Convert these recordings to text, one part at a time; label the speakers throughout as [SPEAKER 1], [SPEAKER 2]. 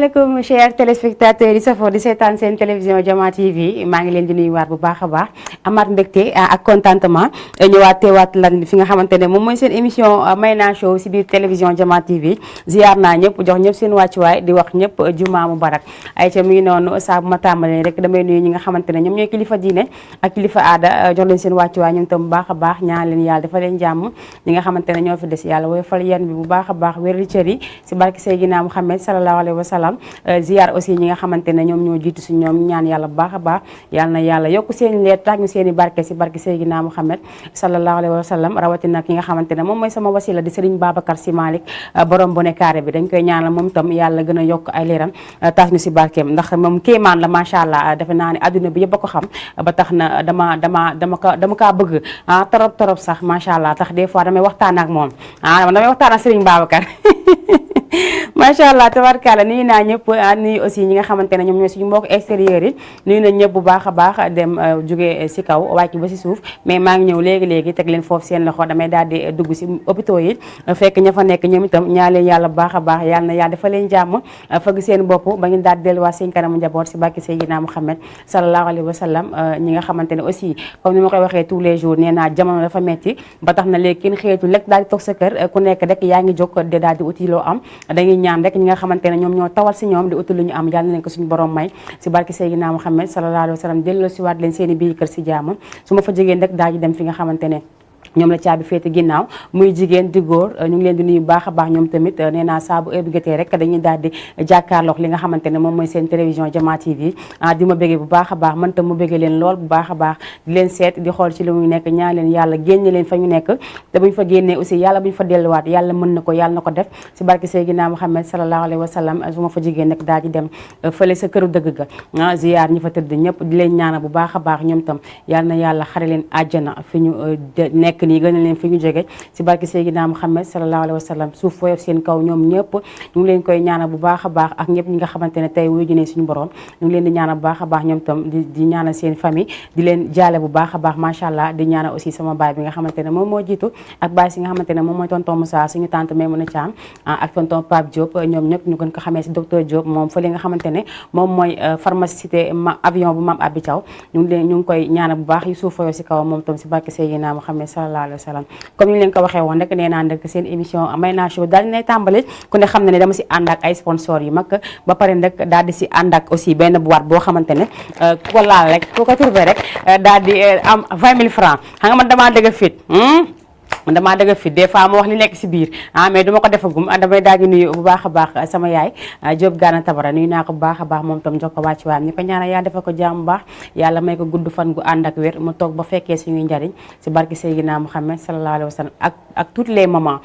[SPEAKER 1] asalaamaaleykum chers téléspectateurs yi safoo di seetaan seen télévision Jama TV maa ngi leen di nuyuwaat bu baax a baax amaat mbégte ak contentement ñëwaat teewaat lan fi nga xamante ne moom mooy seen émission Mayna Show si biir télévision Jama TV ziar naa ñëpp jox ñëpp seen wàccuwaay di wax ñëpp jumaa mubarak ay ca mi ngi noonu saa bu ma tàmbalee rek damay nuyu ñi nga xamante ne ñoom ñooy kilifa diine ak kilifa aada jox leen seen wàccuwaay ñoom tam bu baax a baax ñaan leen yàlla dafa leen jàmm ñi nga xamante ne ñoo fi des yàlla wooy fal yan bi bu baax a baax wéral cër yi si barke Seydina Muhammad sallallahu alayhi wa sallam ziar aussi ñi nga xamante ne ñoom ñoo jiitu si ñoom ñaan yàlla bu baax a baax yàlla na yàlla yokk seen leer tax ñu seen i barke si barke Seydina Muhammad sallallahu alayhi wa sallam rawatina ki nga xamante ne moom mooy sama wasila di Serigne Babacar Sy Malick borom bu ne carré bi dañ koy ñaanal moom tam yàlla gën a yokk ay leeram tax ñu si barkeem ndax moom kéemaan la macha allah defe naa ne adduna bi yëpp a ko xam ba tax na dama kaa bëgg torop sax macha allah tax des fois damay waxtaan ak moom damay waxtaan ak Serigne Babacar macha allah tabarkalla nuyu naa ñëpp nuyu aussi ñi nga xamante ne ñoom ñooy suñu mbokk extérieur yi nuyu nañ ñëpp bu baax a baax dem jóge si kaw wàcc ba si suuf mais maa ngi ñëw léegi teg leen foofu seen loxo damay daal di dugg si hôpitaux yi fekk ña fa nekk ñoom itam ñaa leen yàlla bu baax a baax yàlla na yàlla dafa leen jàmm fëgg seen bopp ba ngeen daal di delluwaat seen kanamu njaboot si barke Seydina Muhammad sallallahu alayhi wa sallam ñi nga xamante ne aussi comme ni ma koy waxee tous les jours nee naa jamono dafa metti ba tax na léegi kenn xëyatu lekk daal di toog sa kër ku nekk rek yaa ngi jóg de daal di uti loo am dañuy ñaan rek ñi nga xamante ne ñoom ñoo tawal si ñoom di uti lu ñu am yàlla na leen ko suñu borom may si barke Seydina Muhammad sallallahu alayhi wa sallam delloo si waat leen seen i biir kër si jàmm su ma fa jegeen rek daal di dem fi nga xamante ne ñoom la caabi féete ginnaaw muy jigéen di góor ñu ngi leen di nuyu baax a baax ñoom tamit nee naa saa bu heure bi jotee rek dañuy daal di jàkkaarloog li nga xamante ne moom mooy seen télévision Jama TV di ma bëggee bu baax a baax man tam mu bëggee leen lool bu baax a baax di leen seet di xool ci li muy nekk ñaan leen yàlla génne leen fa ñu nekk te buñ fa génnee aussi yàlla buñ fa delluwaat yàlla mën na ko yàlla na ko def si barke Seydina Muhammad sallallahu alayhi wa sallam su ma fa jigéen nag daal di dem fële sa këru dëgg ga ziyaar ñi fa tëdd ñëpp di leen ñaana bu baax a baax ñoom tam yàlla na yàlla xare leen àjjana fi ñu nekk nii gën a leen fi ñu jóge si barke Seydina Muhammad sallallahu alayhi wa sallam suuf fooyof seen kaw ñoom ñëpp ñu ngi leen koy ñaanal bu baax a baax ak ñëpp ñi nga xamante ne tey wuyu ne suñu borom ñu ngi leen di ñaanal bu baax a baax ñoom tam di ñaanal seen famille di leen jaale bu baax a baax macha allah di ñaanal aussi sama baay bi nga xamante ne moom moo jiitu ak baay si nga xamante ne moom mooy tonton Moussa suñu tante Maimouna Thiam ak tonton Pape Diop ñoom ñëpp ñu gën ko xamee si docteur Diop moom fa li nga xamante ne moom mooy pharmacité avion bu Mame Abi Thiaw ñu ngi koy ñaanal bu baax yi suuf fooyof si kaw moom tam si barke Seydina Muhammad sallallahu alayhi wa sallam comme ni leen ko waxee woon rek nee naa nag seen émission Mayna Show daal dinay tàmbali ku ne xam ne dama si ànd ak ay sponsor yu mag ba pare nag daal di si ànd ak aussi benn boîte boo xamante ne ku ko laal rek ku ko trouvé rek daal di am 20 000 francs xam nga man damaa dëgg fit man damaa dëgg fi des fois ma wax li nekk si biir mais duma ko defagum damay daal di nuyu bu baax a baax sama yaay Diop Gana Tabara nuyu naa ko bu baax a baax moom tam jox ko wàcc waayam ni ko ñaanal yàlla defal ko jàmm bu baax yàlla may ko gudd fan gu ànd ak wér mu toog ba fekkee suñuy njariñ si barke Seydina Muhammad sallallahu alayhi wa sallam ak toutes les moments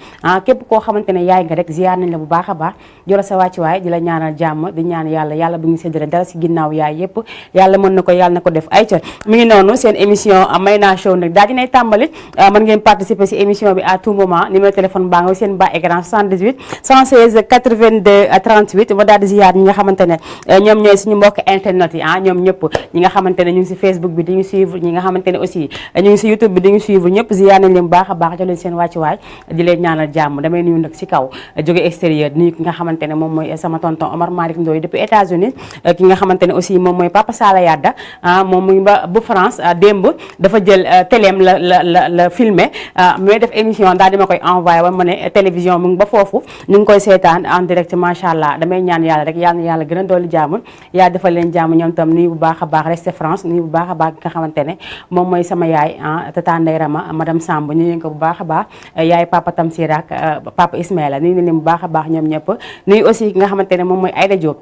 [SPEAKER 1] képp koo xamante ne yaay nga rek ziar nañ la bu baax a baax jola sa wàcc waay di la ñaanal jàmm di ñaan yàlla bu ñu séddale dara si ginnaaw yaay yëpp yàlla mën na ko yàlla na ko def ay ca mi ngi noonu seen émission Mayna Show nag daal dinay tàmbali mën ngeen participer si émission bi à tout moment numéro téléphone baa nga seen bas écran 78 116 82 38 ma daal di ziyaar ñi nga xamante ne ñoom ñooy suñu mbokk internet yi ñoom ñëpp ñi nga xamante ne ñu ngi si Facebook bi di ñu suivre ñi nga xamante ne aussi ñu ngi si YouTube bi di ñu suivre ñëpp ziyaar nañ leen baax a baax jox leen seen wàccuwaay di leen ñaanal jàmm damay nuyu nag si kaw jóge extérieur nuyu ki nga xamante ne moom mooy sama tonton Omar Malick Ndoye depuis États-Unis ki nga xamante ne aussi moom mooy Papa Sala Yadda moom muy ba bu France démb dafa jël téléem la filmé mais def émission daal di ma koy envoyé ba ma ne télévision mu ngi ba foofu ñu ngi koy seetaan en direct macha allah damay ñaan yàlla rek yàlla na yàlla gën a dolli jàmm yàlla defal leen jàmm ñoom tam nuyu bu baax a baax resté France nuyu bu baax a baax nga xamante ne moom mooy sama yaay tata Ndeye Rama madame Samb ñu leen ko bu baax a baax yaay papa Tamsir ak papa Ismaïla nuyu leen bu baax a baax ñoom ñëpp nuyu aussi ki nga xamante ne moom mooy Aïda Diop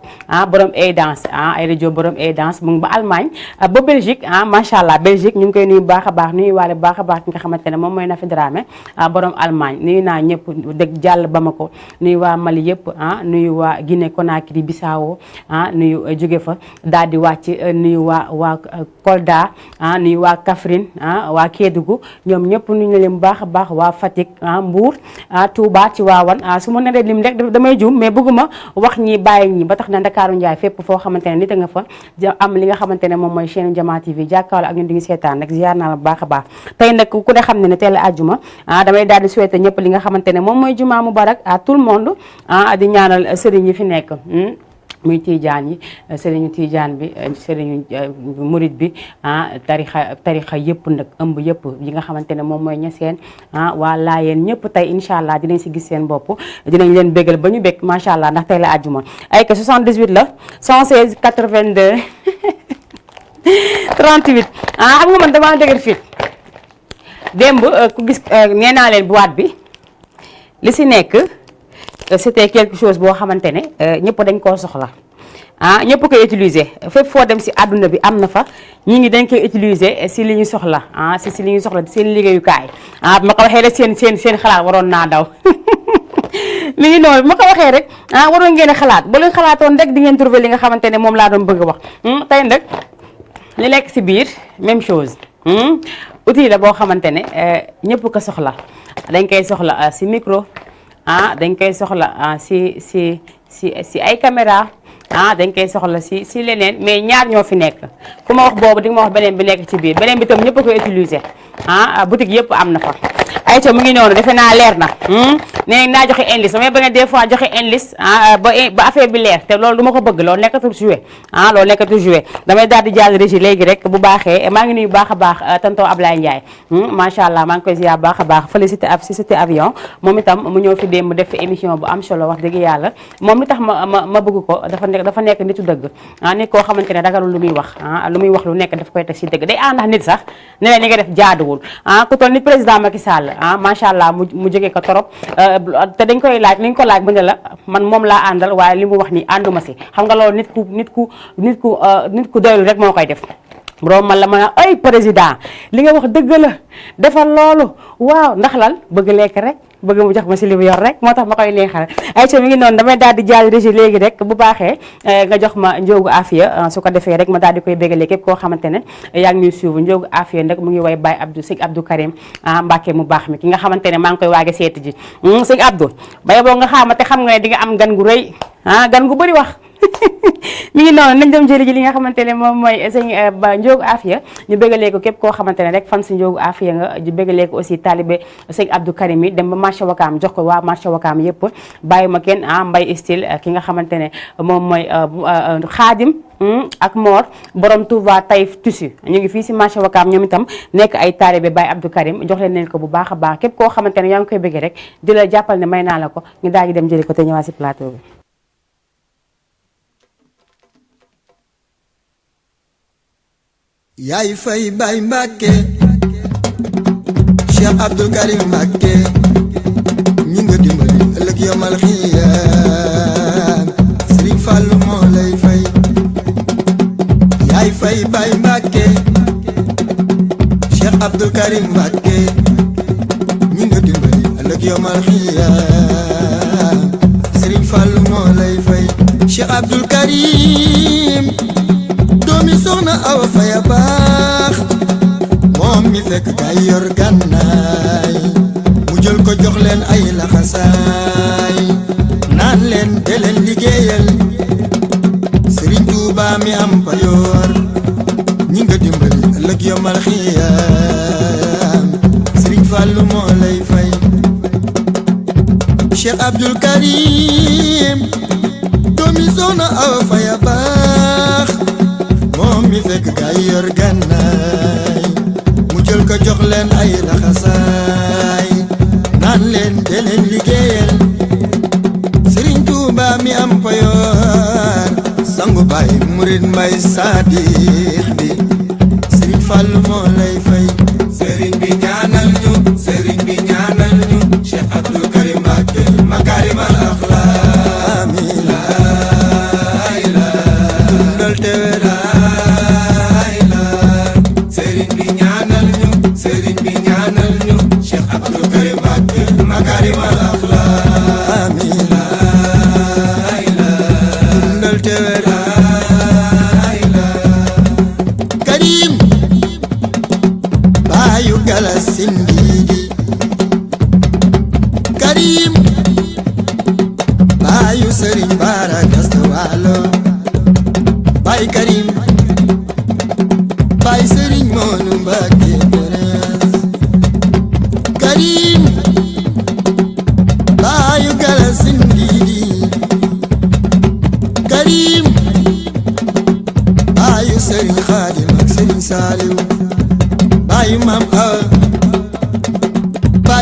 [SPEAKER 1] borom Aidance Aïda Diop borom Aidance mu ngi ba Allemagne ba Belgique macha allah Belgique ñu ngi koy nuyu bu baax a baax nuyu waale bu baax a baax ki nga xamante ne moom mooy Nafi Dramé borom Allemagne nuyu naa ñëpp dëgg jàll Bamako nuyu waa Mali yëpp nuyu waa Guinée Conakry Bissau nuyu jóge fa daal di wàcc nuyu waa Kolda nuyu waa Kaffrine waa Kédougou ñoom ñëpp nuyu leen bu baax a baax waa Fatick Mbour Touba ci waawan su ma naree lim rek damay juum mais bëgguma wax ñi bàyyi ñi ba tax na Ndakaaru Njaay fépp foo xamante ne nit a nga fa am li nga xamante ne moom mooy chaîne Jama TV jàkkaarloo ak ñun di ngi seetaan rek ziar naa la bu baax a baax tey nag ku ne xam ne ne teel a àjjuma damay daal di souhaiter ñëpp li nga xamante ne moom mooy jumaa mubarak à tout le monde di ñaanal sëriñ yi fi nekk muy tiijaan yi sëriñu tiijaan bi sëriñu murit bi tarixa yëpp nag ëmb yëpp yi nga xamante ne moom mooy ñaseen waa laayeen ñëpp tey incha allah dinañ si gis seen bopp dinañ leen bégal ba ñu bég macha allah ndax tey la àjjuma ay que 78 la 116 82 38 xam nga man damaa dëgër fit démb ku gis nee naa leen boîte bi li si nekk c'était quelque chose boo xamante ne ñëpp dañ koo soxla ñëpp koy utiliser fépp foo dem si àdduna bi am na fa ñi ngi dañ koy utiliser si li ñu soxla si li ñu soxla seen liggéeyukaay ma ko waxee rek seen xalaat waroon naa daw mi ngi noonu ma ko waxee rek waroon ngeen a xalaat ba leen xalaatoon rek di ngeen trouver li nga xamante ne moom laa doon bëgg a wax tey nag li nekk si biir même chose outil la boo xamante ne ñëpp ko soxla dañ koy soxla si micro dañ koy soxla si ay caméra dañ koy soxla si leneen mais ñaar ñoo fi nekk ku ma wax boobu di nga ma wax beneen bi nekk ci biir beneen bi tam ñëpp a koy utiliser boutique yëpp am na fa ayca mu ngi noonu defe naa leer na nee naa joxe indice damay bañ a des fois joxe indice ba affaire bi leer te loolu du ma ko bëgg loolu nekkatul joué loolu nekkatul joué damay daal di jàll régie léegi rek bu baaxee maa ngi nuyu baax a baax tonton Ablaye Ndiaye macha allah maa ngi koy ziar baax a baax fële cité avion moom itam mu ñëw fi démb def émission bu am solo wax dëgg yàlla moom li tax ma bëgg ko dafa nekk nitu dëgg nit koo xamante ne ragalul lu muy wax lu nekk daf koy teg si dëgg day àndax nit sax ne leen li nga def jaaduwul ku toll ni président Macky Sall macha allah mu jógee ko torop te dañ koy laaj liñ ko laaj bu ne la man moom laa àndal waaye li mu wax ni ànduma si xam nga loolu nit ku doylu rek moo koy def borom man la mën a ay président li nga wax dëgg la defal loolu waaw ndax lan bëgg lekk rek bëgg mu jox ma si li mu yor rek moo tax ma koy neexal ay ca mi ngi noonu damay daal di jàll régie léegi rek bu baaxee nga jox ma Ndiogu Afia su ko defee rek ma daal di koy bégalee képp koo xamante ne yaa ngi ñuy suivre Ndiogu Afia nag mu ngi way Baye Sëñ Abdou Karim Mbacke mu baax mi ki nga xamante ne maa ngi koy waage seeti ji Sëñ Abdou baye boo nga xamante xam nga ne di nga am gan gu rëy gan gu bëri wax mi ngi noonu nañ dem jëli ji li nga xamante ne moom mooy sëñ Ndiogu Afia ñu bégalee ko képp koo xamante ne rek fan si Ndiogu Afia nga ñu bégalee ko aussi talibé sëñ Abdou Karim yi dem ba marché Wakaam jox ko waa marché Wakaam yëpp bàyyi ma kenn mbay style ki nga xamante ne moom mooy Xaadim ak Mor borom Touba Taïf Tissu ñu ngi fii si marché Wakaam ñoom itam nekk ay talibé Baye Abdou Karim jox leen ko bu baax a baax képp koo xamante ne yaa ngi koy bëggee rek di la jàppal ne may naa la ko ñu daal di dem jëli ko te ñëwaat si plateau bi.
[SPEAKER 2] yaay fay Baye Mbacke Cheikh Abdou Karim Mbacke ñi nga dimbali ëllëg yomal xiyaam Serigne Fallou moo lay fay yaay fay Baye Mbacke Cheikh Abdou Karim Mbacke ñi nga dimbali ëllëg yomal xiyaam Serigne Fallou moo lay fay Cheikh Abdou Karim doomi soxna Awa Faye baax moom mi fekk kay yor gànnaay mu jël ko jox leen ay laxasaay naan leen de leen liggéeyal Serigne Touba mi am payoor ñi nga dimbali ëllëg yomal xiyaam Serigne Fallou moo lay fay Cheikh Abdou Karim doomi soxna Awa Faye baax moom mi fekk kay yor gànnaay mu jël ko jox leen ay laxasaay naan leen de leen liggéeyal Serigne Touba mi am payoor sangu Baye murid Mbay Saadix bi Serigne Fallou moo lay fay Serigne bi ñaanal ñu Serigne bi ñaanal ñu Cheikh Abdou Karim Mbacke makarimal axlaaq amiin la ilaha dundal tewe makarimal axlaaq amiin la ilaha dundal tewe la ilaha Karim baayu Galas Sindiidi Karim baayu Serigne Bara Gasta Walo Baay Karim baay Serigne Moonu Mbacke Karim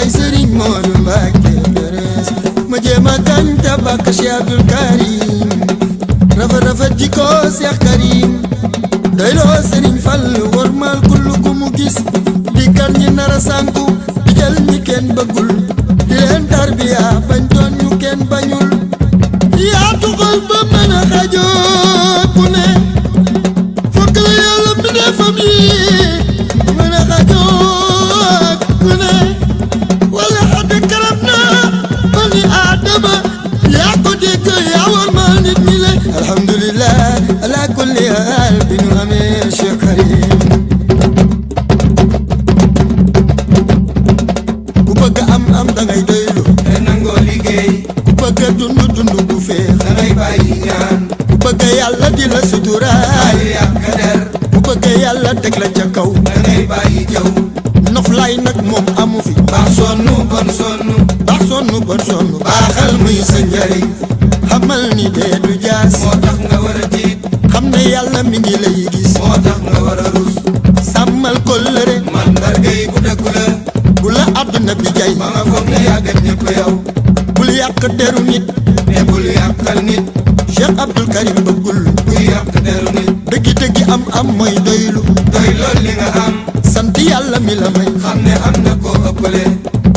[SPEAKER 2] Serigne Modou Mbacké Beres ma jéem a kañ tabak Cheikh Abdoul Karim rafet jikko Cheikh Karim doyloo Serigne Fall wormal kullu ku mu gis di kar ñi nara sànku di jël ñi kenn bëggul di leen tarbiya bañ doon ñu kenn bañul yaa tuxal ba mën a xajoo ku ne fokk la yàlla mi defam yi mën a xajoo ku ne wala xadd karab na bani aadama yaa ko dégg yaa war ma nit ñi le alhamdulillah ala kulli haal bi nu amee Cheikh Karim ku bëgg am dangay doylu te nangoo liggéey ku bëgg dund bu feex dangay bàyyi ñaan ku bëgg yàlla di la suturaal yàq der ku bëgg yàlla teg la ca kaw dangay bàyyi jëw noflaay nag moom amu fi baax sonnu bon sonnu baax sonnu bon sonnu baaxal muy sa njariñ xamal ni dee du jaas moo tax nga war a tiit xam ne yàlla mi ngi lay gis moo tax nga war a rus sàmmal kóllëre mandarga yi ku dëggu la bu la àdduna bi jay ma nga foog ne yàggat ñëpp yow bul yàq deru nit te bul yàqal nit Cheikh Abdoul Karim bëggul kuy yàq deru nit dëggi am mooy doylu doy lool li nga am sant yàlla mi la may xam ne am na koo ëppale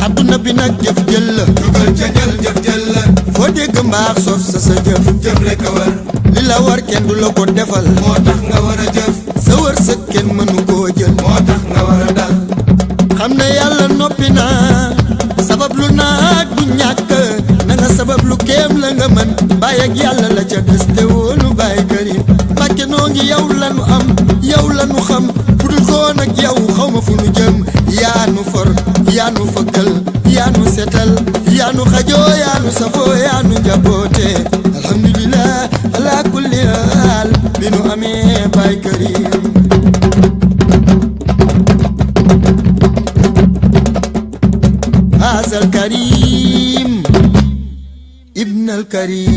[SPEAKER 2] àdduna bi nag jëf jël la dugal ca jëf jël la foo dégg mbaax soof sa jëf rek a war li la war kenn du la ko defal moo tax nga war a jëf sa wërsëg kenn mënu koo jël moo tax nga war a dal xam ne yàlla noppi naa sabab lu naag du ñàkk na nga sabab lu kéem la nga mën bàyyi ak yàlla la ca des te wóolu bàyyi Karim Mbàkke noo ngi yow lanu am yow lanu xam budul koon ak yow xaw ma fu nu jëm yaa nu for yaa nu fëggal yaa nu setal yaa nu xajoo yaa nu safoo yaa nu njaboote alhamdulillah ala kulli haal bi nu amee bàyyi Karim Asal Karim Ibn al Karim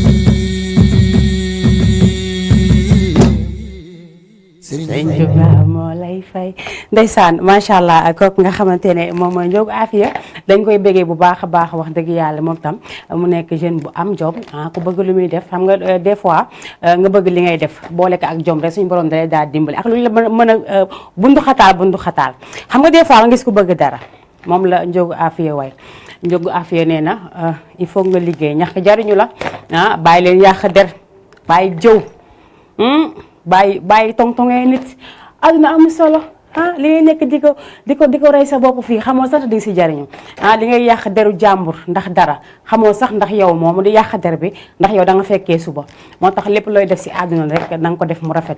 [SPEAKER 1] Sëriñ Tuubaa moo lay fay ndeysaan macha allah kooku nga xamante ne moom mooy Ndiogou Afia dañ koy bëggee bu baax a baax wax dëgg yàlla moom tam mu nekk jeune bu am jom ku bëgg lu muy def xam nga des fois nga bëgg li ngay def boole ko ak jom rek suñu borom dalay daal dimbali ak lu la mën a bundu xataal xam nga des fois nga gis ku bëgg dara moom la Ndiogou Afia way Ndiogou Afia nee na il faut nga liggéey ñax jariñu la bàyyi leen yàq der bàyyi jëw bàyyi tongtongee nit aduna amul solo li ngay nekk di ko rey sa bopp fii xamoo sax di si jariñu li ngay yàq deru jàmbur ndax dara xamoo sax ndax yow moomu di yàq der bi ndax yow da nga fekkee suba moo tax lépp looy def si àdduna rek da nga ko def mu rafet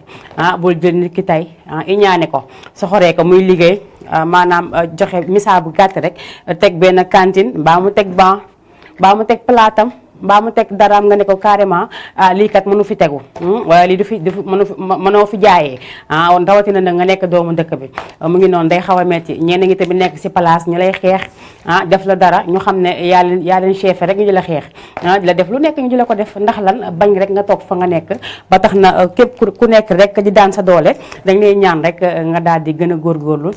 [SPEAKER 1] bul jël nit ki tey iñaane ko soxoree ko muy liggéey maanaam joxe misaal bu gàtt rek teg benn cantine mbaa mu teg ban mbaa mu teg plaatam mbaa mu teg daraam nga ne ko carrément lii kat mënu fi tegu wala lii mënoo fi jaayee rawatina nag nga nekk doomu dëkk bi mu ngi noonu day xaw a metti ñenn ngi tamit nekk si place ñu lay xeex def la dara ñu xam ne yaa leen chef rek ñu di la xeex di la def lu nekk ñu di la ko def ndax lan bañ rek nga toog fa nga nekk ba tax na képp ku nekk rek di daan sa doole dañ lay ñaan rek nga daal di gën a góorgóorlu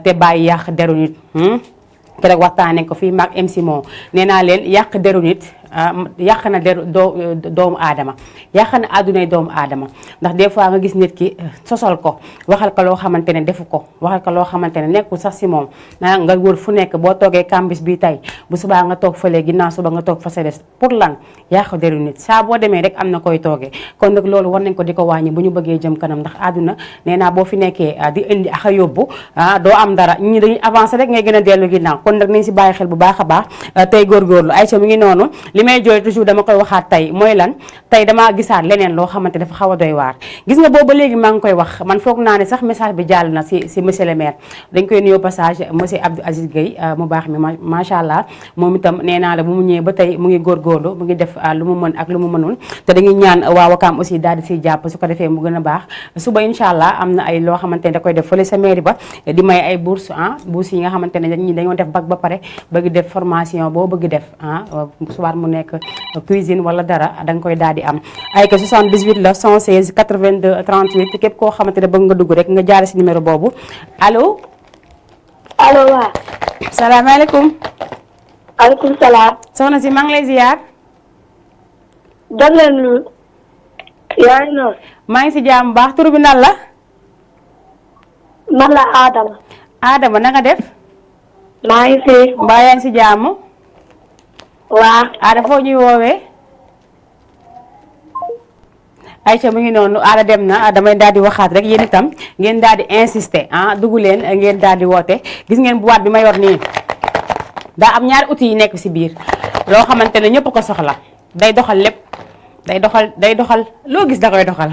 [SPEAKER 1] te bàyyi yàq deru nit keroog waxtaanee ko fii maag MC Mo nee naa leen yàq deru nit yàq na deru doomu aadama yàq na àddunay doomu aadama ndax des fois nga gis nit ki sosal ko waxal ko loo xamante ne defu ko waxal ko loo xamante ne nekkul sax si moom nga wër fu nekk boo toogee campus bi tey bu subaa nga toog fële ginnaaw suba nga toog fa sa des pour lan yàq deru nit saa boo demee rek am na koy toogee kon nag loolu war nañ ko di ko wàññi bu ñu bëggee jëm kanam ndax àdduna nee naa boo fi nekkee di indi ak a yóbbu doo am dara ñi dañuy avancé rek ngay gën a dellu ginnaaw kon nag nañ si bàyyi xel bu baax a baax tey góorgóorlu Aïcha mi ngi noonu li may jooy toujours dama koy waxaat tey mooy lan tey damaa gisaat leneen loo xamante dafa xaw a doy waar gis nga boobu ba léegi maa ngi koy wax man foog naa ne sax message bi jàll na si monsieur le maire dañ koy nuyoo passage monsieur Abdou Aziz Gueye mu baax mi macha allah moom itam nee naa la bu mu ñëwee ba tey mu ngi góorgóorlu mu ngi def lu mu mën ak lu mu mënul te dañuy ñaan waa Wakaam aussi daal di siy jàpp su ko defee mu gën a baax suba incha allah am na ay loo xamante ne da koy def fële sa mairie ba di may ay bourse bourse yi nga xamante ne ñi dañoo def bac ba pare bëgg def formation boo bëgg def subaat mu nekk cuisine wala dara da nga koy daal di am ay que 78 la 116 82 38 képp koo xamante ne bëgg nga dugg rek nga jaare si numéro boobu allo
[SPEAKER 3] allo waaw.
[SPEAKER 1] salaamaaleykum.
[SPEAKER 3] aleykum salaam.
[SPEAKER 1] soxna si maa ngi lay ziar.
[SPEAKER 3] dal leen lu. yaa ngi noonu.
[SPEAKER 1] maa ngi si jàmm baax tur bi nan la.
[SPEAKER 3] man la Adama.
[SPEAKER 1] Adama na nga def.
[SPEAKER 3] maa ngi fi.
[SPEAKER 1] mbaa yaa ngi si jàmm.
[SPEAKER 3] waa.
[SPEAKER 1] Ada foo ñuy woowee. Aïcha mu ngi noonu Ada dem na damay daal di waxaat rek yéen itam ngeen daal di insister dugg leen ngeen daal di woote gis ngeen boîte bi ma yor nii daa am ñaari outils yi nekk ci biir loo xamante ne ñëpp ko soxla day doxal lépp day doxal loo gis da koy doxal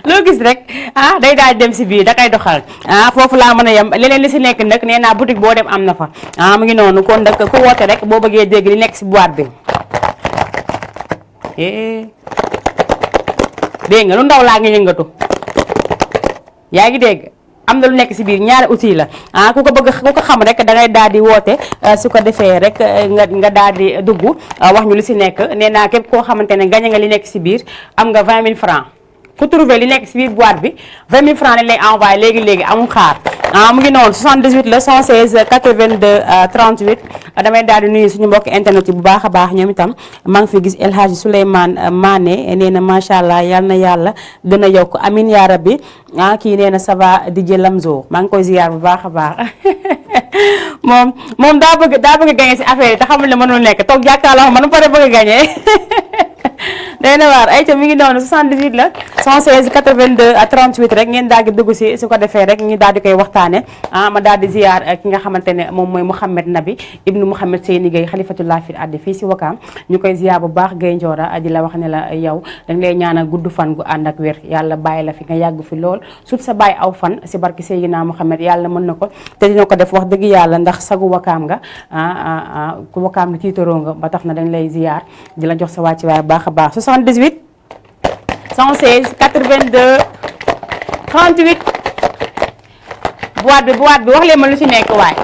[SPEAKER 1] loo gis rek day daal di dem ci biir da koy doxal foofu laa mën a yem leneen li ci nekk nag nee naa boutique boo dem am na fa mu ngi noonu kon nag ku woote rek boo bëggee dégg li nekk ci boîte bi. dégg nga lu ndaw laa ngi yëngatu yaa ngi dégg am na lu nekk ci biir ñaari outils la ku ko bëgg ku ko xam rek da ngay daal di woote su ko defee rek nga daal di dugg wax ñu li ci nekk nee naa képp koo xamante ne gañe nga li nekk ci biir am nga 20 000 francs ku trouvé li nekk ci biir boîte bi 20 000 francs lañ lay envoyé léegi amul xaar mu ngi noonu 78 la 116 82 38 damay daal di nuyu suñu mbokk internet yi bu baax a baax ñoom itam maa ngi fi gis El Hadji Souleymane Mané nee na macha allah yal na yàlla gën a yokk amin yaa rabbi kii nee na ça va DJ Lamzo maa ngi koy ziyaar bu baax a baax moom daa bëgg a gagné ci affaire yi te xamul ne mënul nekk toog jàkkaarloo man pare bëgg a gagné day na waar ay ca mi ngi noonu 78 la 116 82 38 rek ngeen daal di dugg ci su ko defee rek ñu daal di koy waxtaane ma daal di ziar ki nga xamante ne moom mooy Mouhamed Nabi ibnu Mouhamed Seyni Gueye xalifatullah fil ardi fii ci Wakaam ñu koy ziar bu baax Gueye Ndiora di la wax ne la yow dañ lay ñaanal gudd fan gu ànd ak wér yàlla bàyyi la fi nga yàgg fi lool suuf sa bàyyi aw fan ci barki Seydina Mouhamed yàlla mën na ko te dina ko def wax dëgg yàlla ndax sagu Wakaam nga ku Wakaam la tiitaroo nga ba tax na dañ lay ziar di la jox sa wàcc waaye baax a baax 78 116 82 38 boîte bi wax leen ma lu ci nekk waaye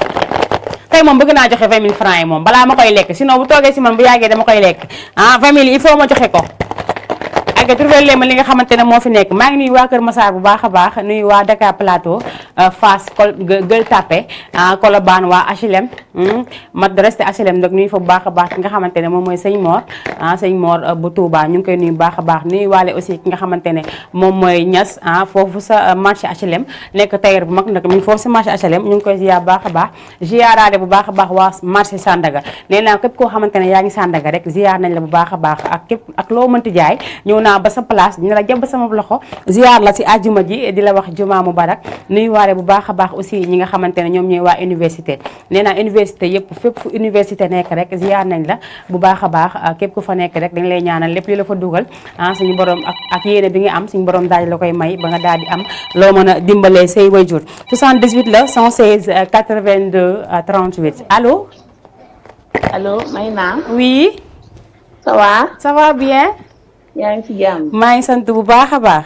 [SPEAKER 1] tey moom bëgg naa joxe 20 000 francs yi moom balaa ma koy lekk sinon bu toogee ci man bu yàggee dama koy lekk 20 000 il faut ma joxe ko ak trouvé leen ma li nga xamante ne moo fi nekk maa ngi nuyu waa Kër Massar bu baax a baax nuyu waa Dakar Plateau Fass Gueule Tapée Colobane waa HLM mat resté HLM nag nuyu fa bu baax a baax ki nga xamante ne moom mooy sëñ Mor bu Touba ñu ngi koy nuyu bu baax a baax nuyu waale aussi ki nga xamante ne moom mooy Niass foofu sa marché HLM nekk tailleur bu mag nag mi ngi foofu sa marché HLM ñu ngi koy ziar bu baax a baax ziaraale bu baax a baax waa marché Sandaga nee naa képp koo xamante ne yaa ngi Sandaga rek ziar nañ la bu baax a baax ak képp ak loo mënti jaay ñëw naa ba sa place dina la jàpp sama loxo ziar la ci àjjuma ji di la wax juma mubarak nuyu waale bu baax a baax aussi ñi nga xamante ne ñoom ñooy waa université nee naa université yëpp fépp fu université nekk rek ziar nañ la bu baax a baax képp ku fa nekk rek dañ lay ñaanal lépp li la fa dugal suñu borom ak yéene bi nga am suñu borom daal la koy may ba nga daal di am loo mën a dimbalee say wayjur 78 la 116 82 38 allo.
[SPEAKER 4] allo Mayna.
[SPEAKER 1] oui. ça va bien.
[SPEAKER 4] yaa ngi ci jàmm.
[SPEAKER 1] maa ngi sant bu baax a baax.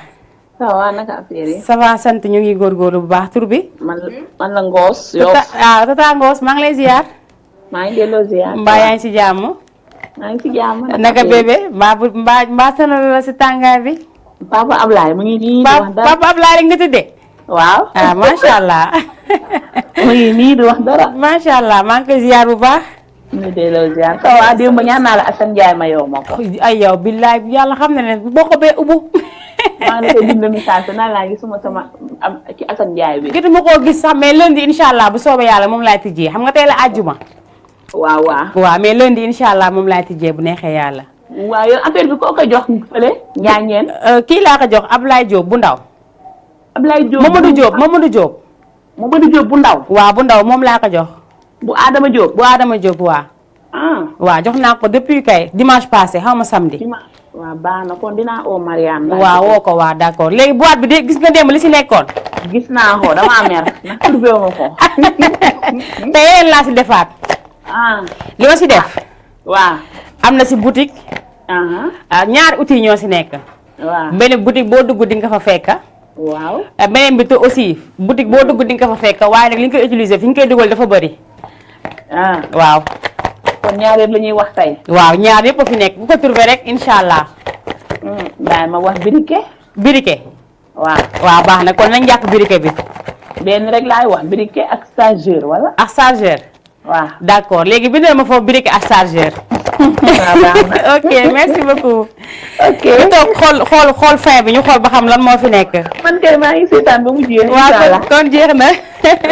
[SPEAKER 4] ça va naka affaire yi.
[SPEAKER 1] ça va sant ñu ngi góorgóorlu bu baax tur bi.
[SPEAKER 4] man la Ngoos. yow
[SPEAKER 1] tata Ngoos maa ngi lay ziar.
[SPEAKER 4] maa ngi delloo ziar.
[SPEAKER 1] mbaa yaa ngi ci jàmm.
[SPEAKER 4] maa ngi ci jàmm.
[SPEAKER 1] naka bébé mbaa sonal la ci tàngaay bi.
[SPEAKER 4] papa Ablaye mu ngi nii.
[SPEAKER 1] papa Ablaye rek nga tuddee.
[SPEAKER 4] waaw.
[SPEAKER 1] macha allah.
[SPEAKER 4] mu ngi nii di wax dara.
[SPEAKER 1] macha allah maa ngi koy ziar bu baax.
[SPEAKER 4] ñu delloo ziar ça va démb ñaan naa la Assane Ndiaye ma yow ma ko.
[SPEAKER 1] ay yow billaay yàlla xam na ne boo ko bee ubbu.
[SPEAKER 4] maa ngi koy bind message naan laa gisuma sama am ci Assane Ndiaye bi.
[SPEAKER 1] gisuma koo gis sax mais lundi incha allah bu soobee yàlla moom laay tijjee xam nga tey la àjjuma. waaw mais lundi incha allah moom laay tijjee bu neexee yàlla.
[SPEAKER 4] waaw yow affaire bi koo ko jox fële. ñaañeen.
[SPEAKER 1] kii laa ko jox Ablaye Diop bu ndaw.
[SPEAKER 4] Ablaye Diop
[SPEAKER 1] Mamadou Diop Mamadou Diop.
[SPEAKER 4] Mamadou Diop bu ndaw.
[SPEAKER 1] waaw bu ndaw moom laa ko jox.
[SPEAKER 4] bu Adama Diop.
[SPEAKER 1] bu Adama Diop waaw. waaw jox naa ko depuis kay dimanche passé xaw ma samedi.
[SPEAKER 4] waaw baax na kon dinaa oo Mariane.
[SPEAKER 1] waaw woo ko waaw d'accord léegi boîte bi de gis nga démb li ci nekkoon.
[SPEAKER 4] gis naa ko damaa mer ndax trouvé ma ko.
[SPEAKER 1] te yeneen laa ci defaat. li ma ci def.
[SPEAKER 4] waaw.
[SPEAKER 1] am na ci boutique. ñaari outils ñoo ci nekk.
[SPEAKER 4] waaw
[SPEAKER 1] benn boutique boo dugg di nga fa fekk.
[SPEAKER 4] waaw.
[SPEAKER 1] beneen bi te aussi boutique boo dugg di nga fa fekk waaye nag li nga koy utiliser fi nga koy dugal dafa bëri. waaw.
[SPEAKER 4] kon ñaar yëpp la ñuy wax tey.
[SPEAKER 1] waaw ñaar yëpp a fi nekk bu ko trouvé rek incha allah.
[SPEAKER 4] daay ma wax briquet.
[SPEAKER 1] briquet.
[SPEAKER 4] waaw
[SPEAKER 1] baax na kon nañ jàpp briquet bi.
[SPEAKER 4] benn rek laay wax briquet ak chargeur wala.
[SPEAKER 1] ak chargeur.
[SPEAKER 4] waaw.
[SPEAKER 1] d'accord léegi bindal ma foofu briquet ak chargeur.
[SPEAKER 4] waaw baax na.
[SPEAKER 1] ok merci beaucoup.
[SPEAKER 4] ok
[SPEAKER 1] ñu toog xool fin bi ñu xool ba xam lan moo fi nekk.
[SPEAKER 4] man kay maa ngi seetaan ba mu jeex.
[SPEAKER 1] waaw
[SPEAKER 4] incha allah
[SPEAKER 1] kon jeex na.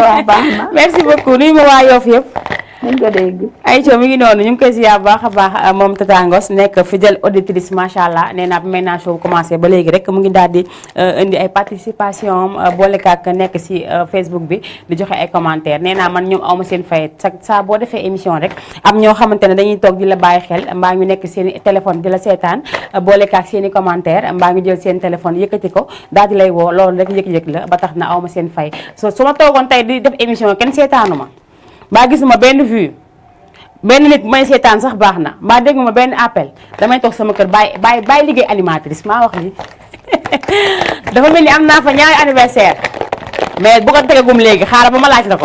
[SPEAKER 4] waaw baax na.
[SPEAKER 1] merci beaucoup nuyu ma waa Yoff yëpp.
[SPEAKER 4] nañ ko dégg.
[SPEAKER 1] Aïcha mi ngi noonu ñu ngi koy ziar bu baax a baax moom Tata Ngoss nekk fidèle auditrice macha allah nee naa bi Mayna Show commencé ba léegi rek mu ngi daal di indi ay participation boole kaak nekk si Facebook bi di joxe ay commentaires nee naa man ñoom awma seen fayet saa boo defee émission rek am ñoo xamante ne dañuy toog di la bàyyi xel mbaa ñu nekk seen i téléphone di la seetaan boole kaak seen i commentaire mbaa ñu jël seen téléphone yëkkati ko daal di lay woo loolu rek yëg-yëg la ba tax na awma seen fay su ma toogoon tey di def émission kenn seetaanu ma mbaa gisuma benn vue benn nit may seetaan sax baax na mbaa dégg ma benn appel damay toog sama kër bàyyi liggéey animatrice maa wax li dafa mel ni am naa fa ñaari anniversaire mais bu ko tegagum léegi xaaral ba ma laaj la ko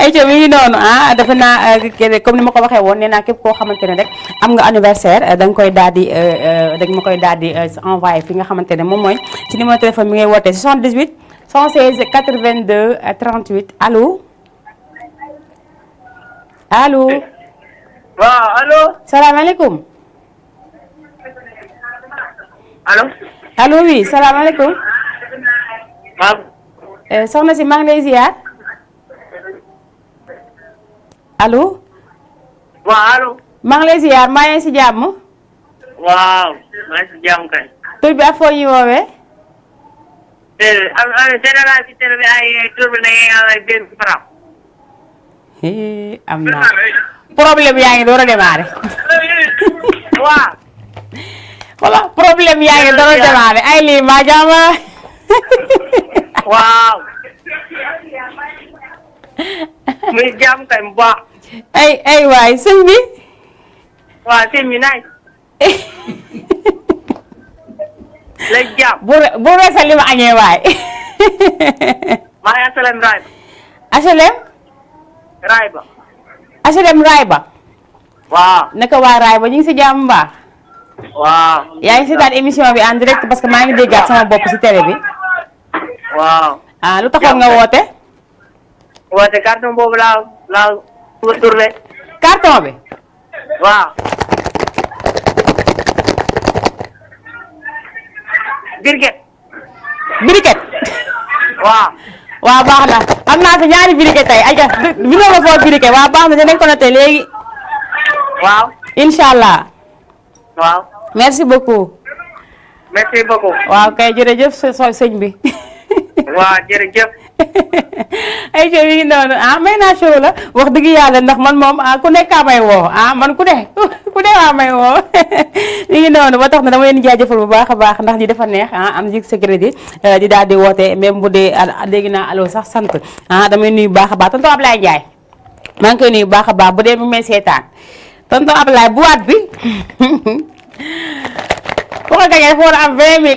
[SPEAKER 1] ay co mi ngi noonu dafa naa comme ni ma ko waxee woon nee naa képp koo xamante ne rek am nga anniversaire da nga koy daal di dañ ma koy daal di envoyé fi nga xamante ne moom mooy ci numéro téléphone bi ngay wootee 78 116 82 38 allo allo.
[SPEAKER 5] waaw allo.
[SPEAKER 1] salaamaaleykum.
[SPEAKER 5] allo.
[SPEAKER 1] allo oui salaamaaleykum.
[SPEAKER 5] waaw.
[SPEAKER 1] soxna si maa ngi lay ziar. allo.
[SPEAKER 5] waaw allo.
[SPEAKER 1] maa ngi lay ziar maa ngi si jàmm.
[SPEAKER 5] waaw maa ngi si jàmm kay.
[SPEAKER 1] tur bi ak foo ñu woowee.
[SPEAKER 5] général si télé bi ay tur bi ay benn franc.
[SPEAKER 1] am naa problème yaa ngi door a démarré.
[SPEAKER 5] waaw.
[SPEAKER 1] voilà problème yaa ngi door a démarré ay lii maa jàmm.
[SPEAKER 5] waaw. muy jàmm kay mu baax.
[SPEAKER 1] ay waay sëñ bi.
[SPEAKER 5] waaw sëñ bi naaj. léegi jàmm.
[SPEAKER 1] bu reesal li ma añee waay.
[SPEAKER 5] maa ngi HLM Rayba.
[SPEAKER 1] HLM.
[SPEAKER 5] Rayba.
[SPEAKER 1] HLM Rayba.
[SPEAKER 5] waaw.
[SPEAKER 1] naka waa Rayba ñu ngi si jàmm mbaa.
[SPEAKER 5] waaw.
[SPEAKER 1] yaa ngi seetaan émission bi en direct parce que maa ngi déggaat sama bopp si télé bi.
[SPEAKER 5] waaw.
[SPEAKER 1] lu taxoon nga woote.
[SPEAKER 5] woote carton boobu laa tourné.
[SPEAKER 1] carton bi.
[SPEAKER 5] waaw. briquet.
[SPEAKER 1] briquet.
[SPEAKER 5] waaw.
[SPEAKER 1] waaw baax na am naa fi ñaari briquet tey ayca bi nga ma foo briquet waaw baax na dinañ ko noté léegi.
[SPEAKER 5] waaw.
[SPEAKER 1] incha allah.
[SPEAKER 5] waaw.
[SPEAKER 1] merci beaucoup.
[SPEAKER 5] merci beaucoup.
[SPEAKER 1] waaw kay jërëjëf sëñ bi.
[SPEAKER 5] waaw jërëjëf.
[SPEAKER 1] ay co mi ngi noonu Mayna Show la wax dëgg yàlla ndax man moom ku nekk a may woo man ku ne waa may woo mi ngi noonu ba tax na dama leen jaajëfal bu baax a baax ndax li dafa neex am jig sa crédit di daal di woote même bu dee dégg naa allo sax sant damay nuyu baax a baax tonton Ablaye Ndiaye maa ngi koy nuyu baax a baax bu dee mu may seetaan tonton Ablaye boîte bi bu ko gañee dafa war a am 20 000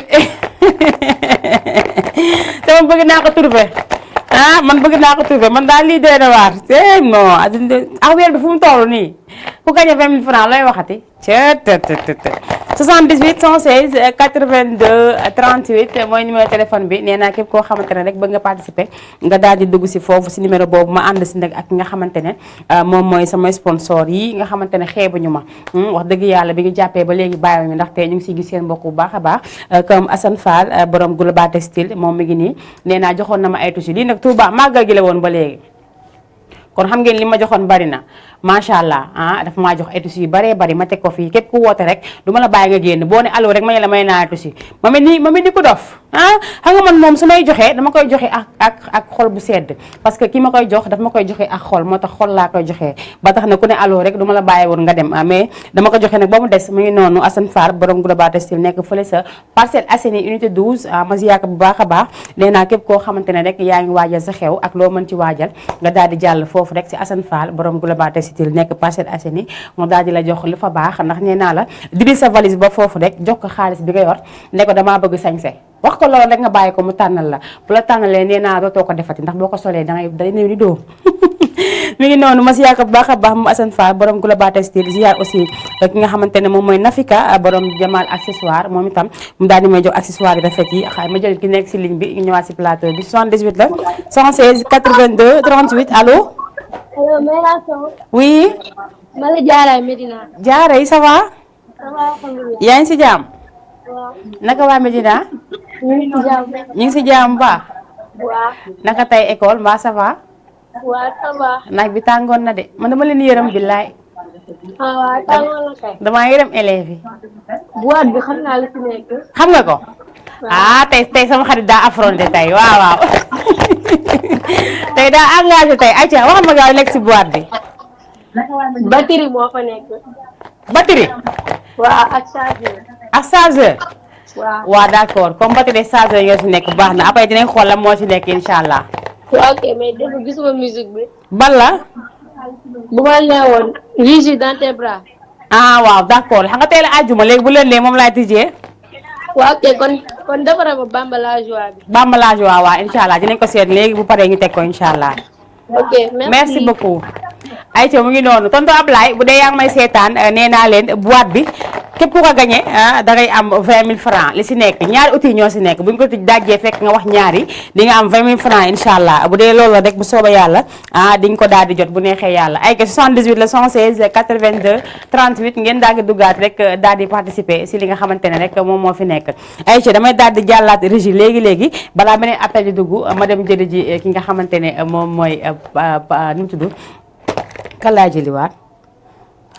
[SPEAKER 1] te man bëgg naa ko trouver man bëgg naa ko trouver man daal lii doy na waar non weer bi fu mu toll nii ku gañe 20 000 francs looy waxati 78 116 82 38 mooy numéro téléphone bi nee naa képp koo xamante ne rek bëgg nga participer nga daal di dugg si foofu si numéro boobu ma ànd si nag ak nga xamante ne moom mooy samay sponsor yi nga xamante ne xeebuñu ma wax dëgg yàlla bi nga jàppee ba léegi bàyyiwuñu ndaxte ñu ngi siy gis seen mbokk bu baax a baax comme Assane Fall borom Global Textile moom mi ngi nii nee naa joxoon na ma ay tusi lii nag Touba màggal gi la woon ba léegi kon xam ngeen li ma joxoon bari na macha allah dafa maa jox ay tusi yu baree bari ma teg ko fii képp ku woote rek du ma la bàyyi nga génn boo ne allo rek ma ne la may naa tusi ma mel ni ku dof xam nga man moom su may joxee dama koy joxe ak xol bu sedd parce que ki ma koy jox daf ma koy joxe ak xol moo tax xol laa koy joxee ba tax na ku ne allo rek du ma la bàyyi woon nga dem mais dama ko joxe nag ba mu des mu ngi noonu Assane Fall borom Global Textile nekk fële sa Parcelles Assainies unité 12 ma ziyaaka bu baax a baax nee naa képp koo xamante ne rek yaa ngi waajal sa xew ak loo mën ci waajal nga daal di jàll foofu rek si Assane Fall borom Global Textile nekk Parcelles Assainies mu daal di la jox lu fa baax ndax nee naa la diri sa valise ba foofu rek jox ko xaalis bi nga yor ne ko damaa bëgg sañse wax ko loolu rek nga bàyyi ko mu tànnal la bu la tànnalee nee naa dootoo ko defati ndax boo ko solee day néew ni dóom mi ngi noonu ma ziyaar ko bu baax a baax mu Assane Fall borom Global Textile ziyaar aussi ki nga xamante ne moom mooy Nafika borom Jamal accessoire moom itam mu daal di may jox accessoire yi rafet yi xay ma jël ki nekk si ligne bi ñu ñëwaat si plateau bi 78 la 116 82 38 allo
[SPEAKER 3] allo Mayra Sow.
[SPEAKER 1] oui.
[SPEAKER 3] ma la Diarra Medina.
[SPEAKER 1] Diarra yi ça va.
[SPEAKER 3] ça va alhamdulilah.
[SPEAKER 1] yaa ngi si jàmm.
[SPEAKER 3] waaw.
[SPEAKER 1] naka waa Medina.
[SPEAKER 3] ñu ngi ci jàmm.
[SPEAKER 1] ñu ngi si jàmm ba.
[SPEAKER 3] waaw.
[SPEAKER 1] naka tey école mbaa ça va.
[SPEAKER 3] waaw ça va.
[SPEAKER 1] naaj bi tàngoon na de man dama leen yërëm billaay.
[SPEAKER 3] ah waaw tàngoon na kay.
[SPEAKER 1] damaa yërëm élèves yi.
[SPEAKER 3] boîte bi xam naa li ci nekk.
[SPEAKER 1] xam nga ko. ah tey sama xarit daa affronté tey waaw. tey daa engagé tey ayca wax ma gaaw nekk si boîte bi.
[SPEAKER 3] batterie moo fa nekk.
[SPEAKER 1] batterie.
[SPEAKER 3] waaw ak chargeur.
[SPEAKER 1] ak chargeur.
[SPEAKER 3] waaw.
[SPEAKER 1] waaw d'accord comme batterie chargeur yoo si nekk baax na après dinañ xool la moo ci nekk incha allah.
[SPEAKER 3] waaw ok mais dafa gisuma musique bi.
[SPEAKER 1] ban la.
[SPEAKER 3] bu ma nee woon Régis dans tes bras.
[SPEAKER 1] ah waaw d'accord xam nga tey la àjjuma léegi bu leen lee moom laay tijjee.
[SPEAKER 3] waaw ok kon defaral ma Bamba la joie bi.
[SPEAKER 1] Bamba la joie waaw incha allah dinañ ko seet léegi bu paree ñu teg ko incha allah.
[SPEAKER 3] ok
[SPEAKER 1] merci beaucoup. ayca mu ngi noonu tonton Ablaye bu dee yaa ngi may seetaan nee naa leen boîte bi képp ku ko gagné da ngay am 20 000 francs li si nekk ñaari outils ñoo si nekk bu ñu ko tij dajjee fekk nga wax ñaari di nga am 20 000 francs incha allah bu dee loolu rek bu soobee yàlla di nga ko daal di jot bu neexee yàlla ayca 78 la 116 82 38 ngeen daal di duggaat rek daal di participer si li nga xamante ne rek moom moo fi nekk. ayca damay daal di jàllaat régie léegi balaa beneen appel di dugg ma dem jëli ji ki nga xamante ne moom mooy nu mu tudd. kan laa jëliwaat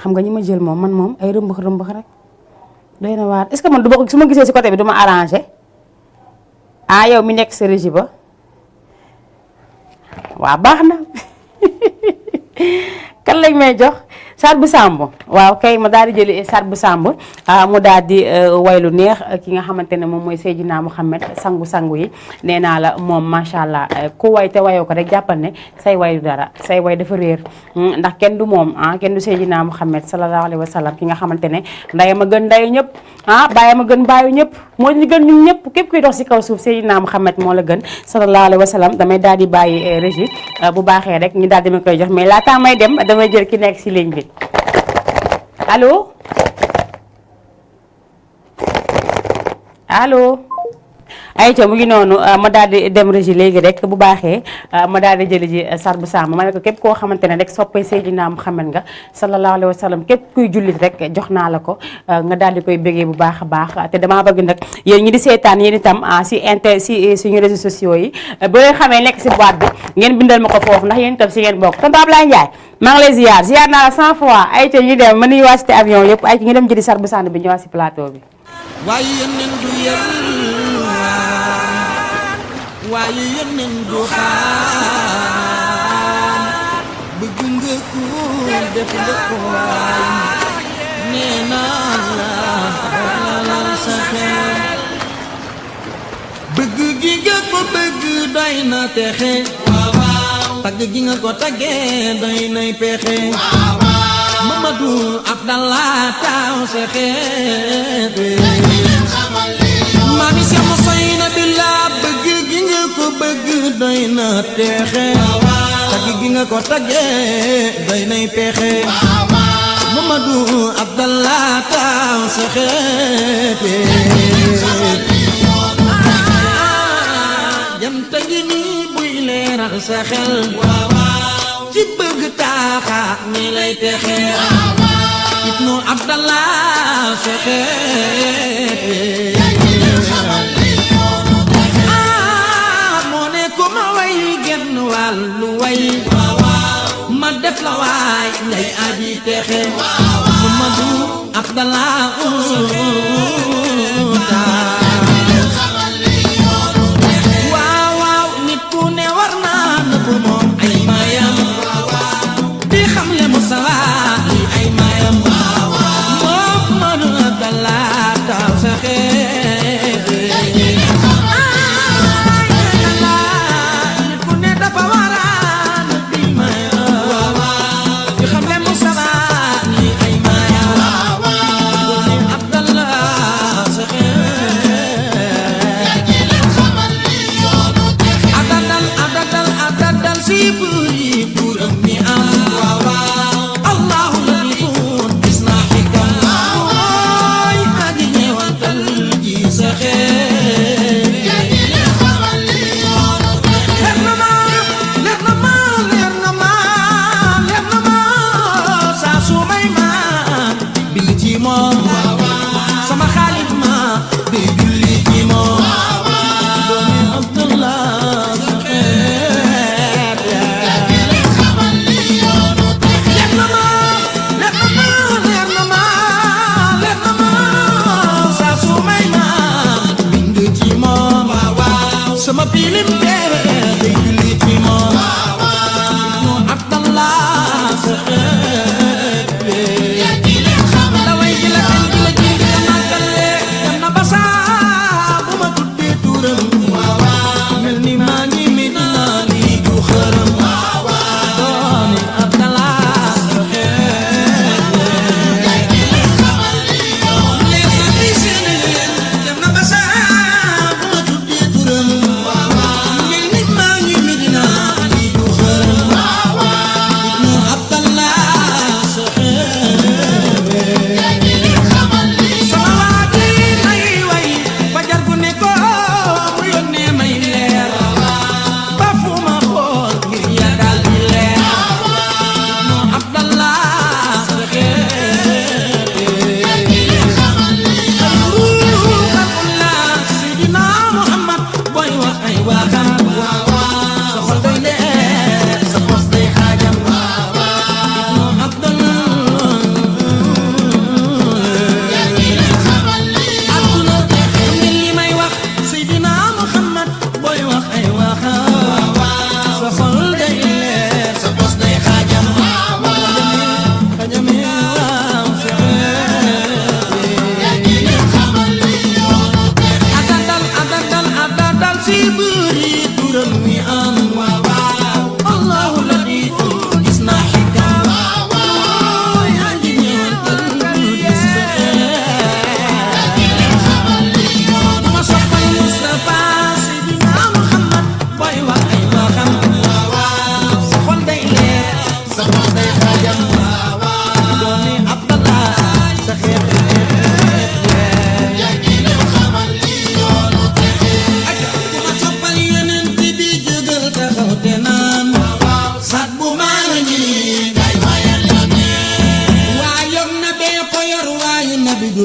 [SPEAKER 1] xam nga ñi ma jël moom man moom ay rëmbax rek doy na waar est-ce que man du ma su ma gisee si côté bi du ma arrangé yow mi nekk sa régie ba waaw baax na kan lañ may jox Saat bu Samb waaw kay ma daal di jëli Saat bu Samb mu daal di waylu neex ki nga xamante ne moom mooy Seydina Mouhamed sangu yi nee naa la moom macha allah ku way te wayoo ko rek jàppal ne say way du dara say way dafa réer ndax kenn du moom kenn du Seydina Mouhamed sallallahu alayhi wa sallam ki nga xamante ne ndaya ma gën ndayu ñëpp bàyyi ma gën bàyyu ñëpp moo ñu gën ñun ñëpp képp kuy dox si kaw suuf Seydina Mouhamed moo la gën sallallahu alayhi wa sallam damay daal di bàyyi régie bu baaxee rek ñu daal di ma koy jox mais laata may dem damay jël ki nekk si ligne bi allo ayca mu ngi noonu ma daal di dem régie léegi rek bu baaxee ma daal di jëli ji Saat bu Samb ma ne ko képp koo xamante ne rek soppee Seydina Mouhamed nga sallallahu alayhi wa sallam képp kuy jullit rek jox naa la ko nga daal di koy bëggee bu baax a baax te damaa bëgg nag yéen ñi di seetaan yéen itam si suñu réseaux sociaux yi ba nga xamee nekk si boîte bi ngeen bindal ma ko foofu ndax yéen itam si ngeen bokk tonton Ablaye Ndiaye maa ngi lay ziar naa la 100 fois ayca ñu dem ma nuyu waa cité avion yëpp ayca ñu dem jëli Saat bu Samb bi ñëwaat si plateau bi.
[SPEAKER 2] waaye yeneen du yelwaan waaye yeneen du xaan bëgg nga ko def nga ko waay nee naa la dalal sa xel bëgg gi nga ko bëgg doy na texe tagg gi nga ko taggee doy nay pexe Mamadou Abdallah taw sa xeet mami si am soy na billah bëgg gi nga ko bëgg doy na texe tagg gi nga ko tagge doy nay pexe Mamadou Abdallah taw sa xeet jant gi ni buy leeral sa xel ci bëgg taaxa mi lay texe Ibnu Abdallah sa xeet moo ne ko ma way genn wàllu way ma def la waay ngay aji texe Mamadou Abdallah waaw nit ku ne war naa nëbb moom ay mayam di xam le Mustafa ay mayam Mamadou Abdallah taw sa xeet nit ku ne dafa war a nëbb mayam di xam le Mustafa ay mayam Abdallah sa xeet adadal si buur yi buuram mi am Allahu la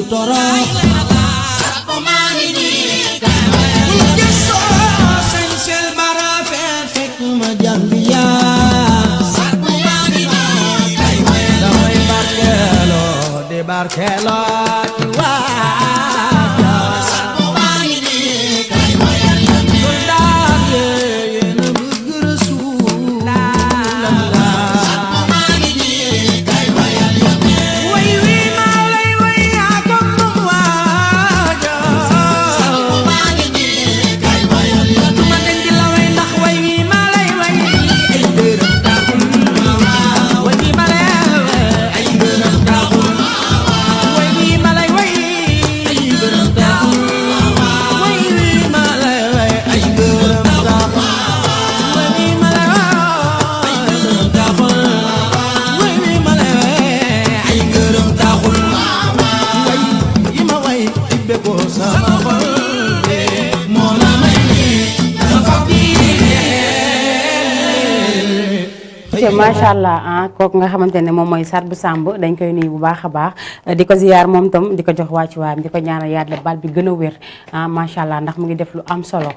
[SPEAKER 2] torox bul gëstoo sañsel bara fekk ma Gambia damay barkeeloo di barkeeloo di waaja soldaar yéen a bëgg Rasulallah way wi ma lay way yaa ko moom waaja ma den di la way ndax way wi ma lay way ay dërëm taxul way wi ma lay ay dërëm taxul way wi ma lay way ay dërëm taxul way wi ma lay way ay dërëm taxul way wi ma lay way ay dërëm taxul way wi ma lay way ay dërëm taxul way yi ma way ibbe ko sama xol be moo la may dafa
[SPEAKER 1] macha allah kooku nga xamante ne moom mooy Sadbou Samb dañ koy nuyu bu baax a baax di ko ziyaar moom tam di ko jox wàccuwaayam di ko ñaanal yàlla bal bi gën a wér macha allah ndax mu ngi def lu am solo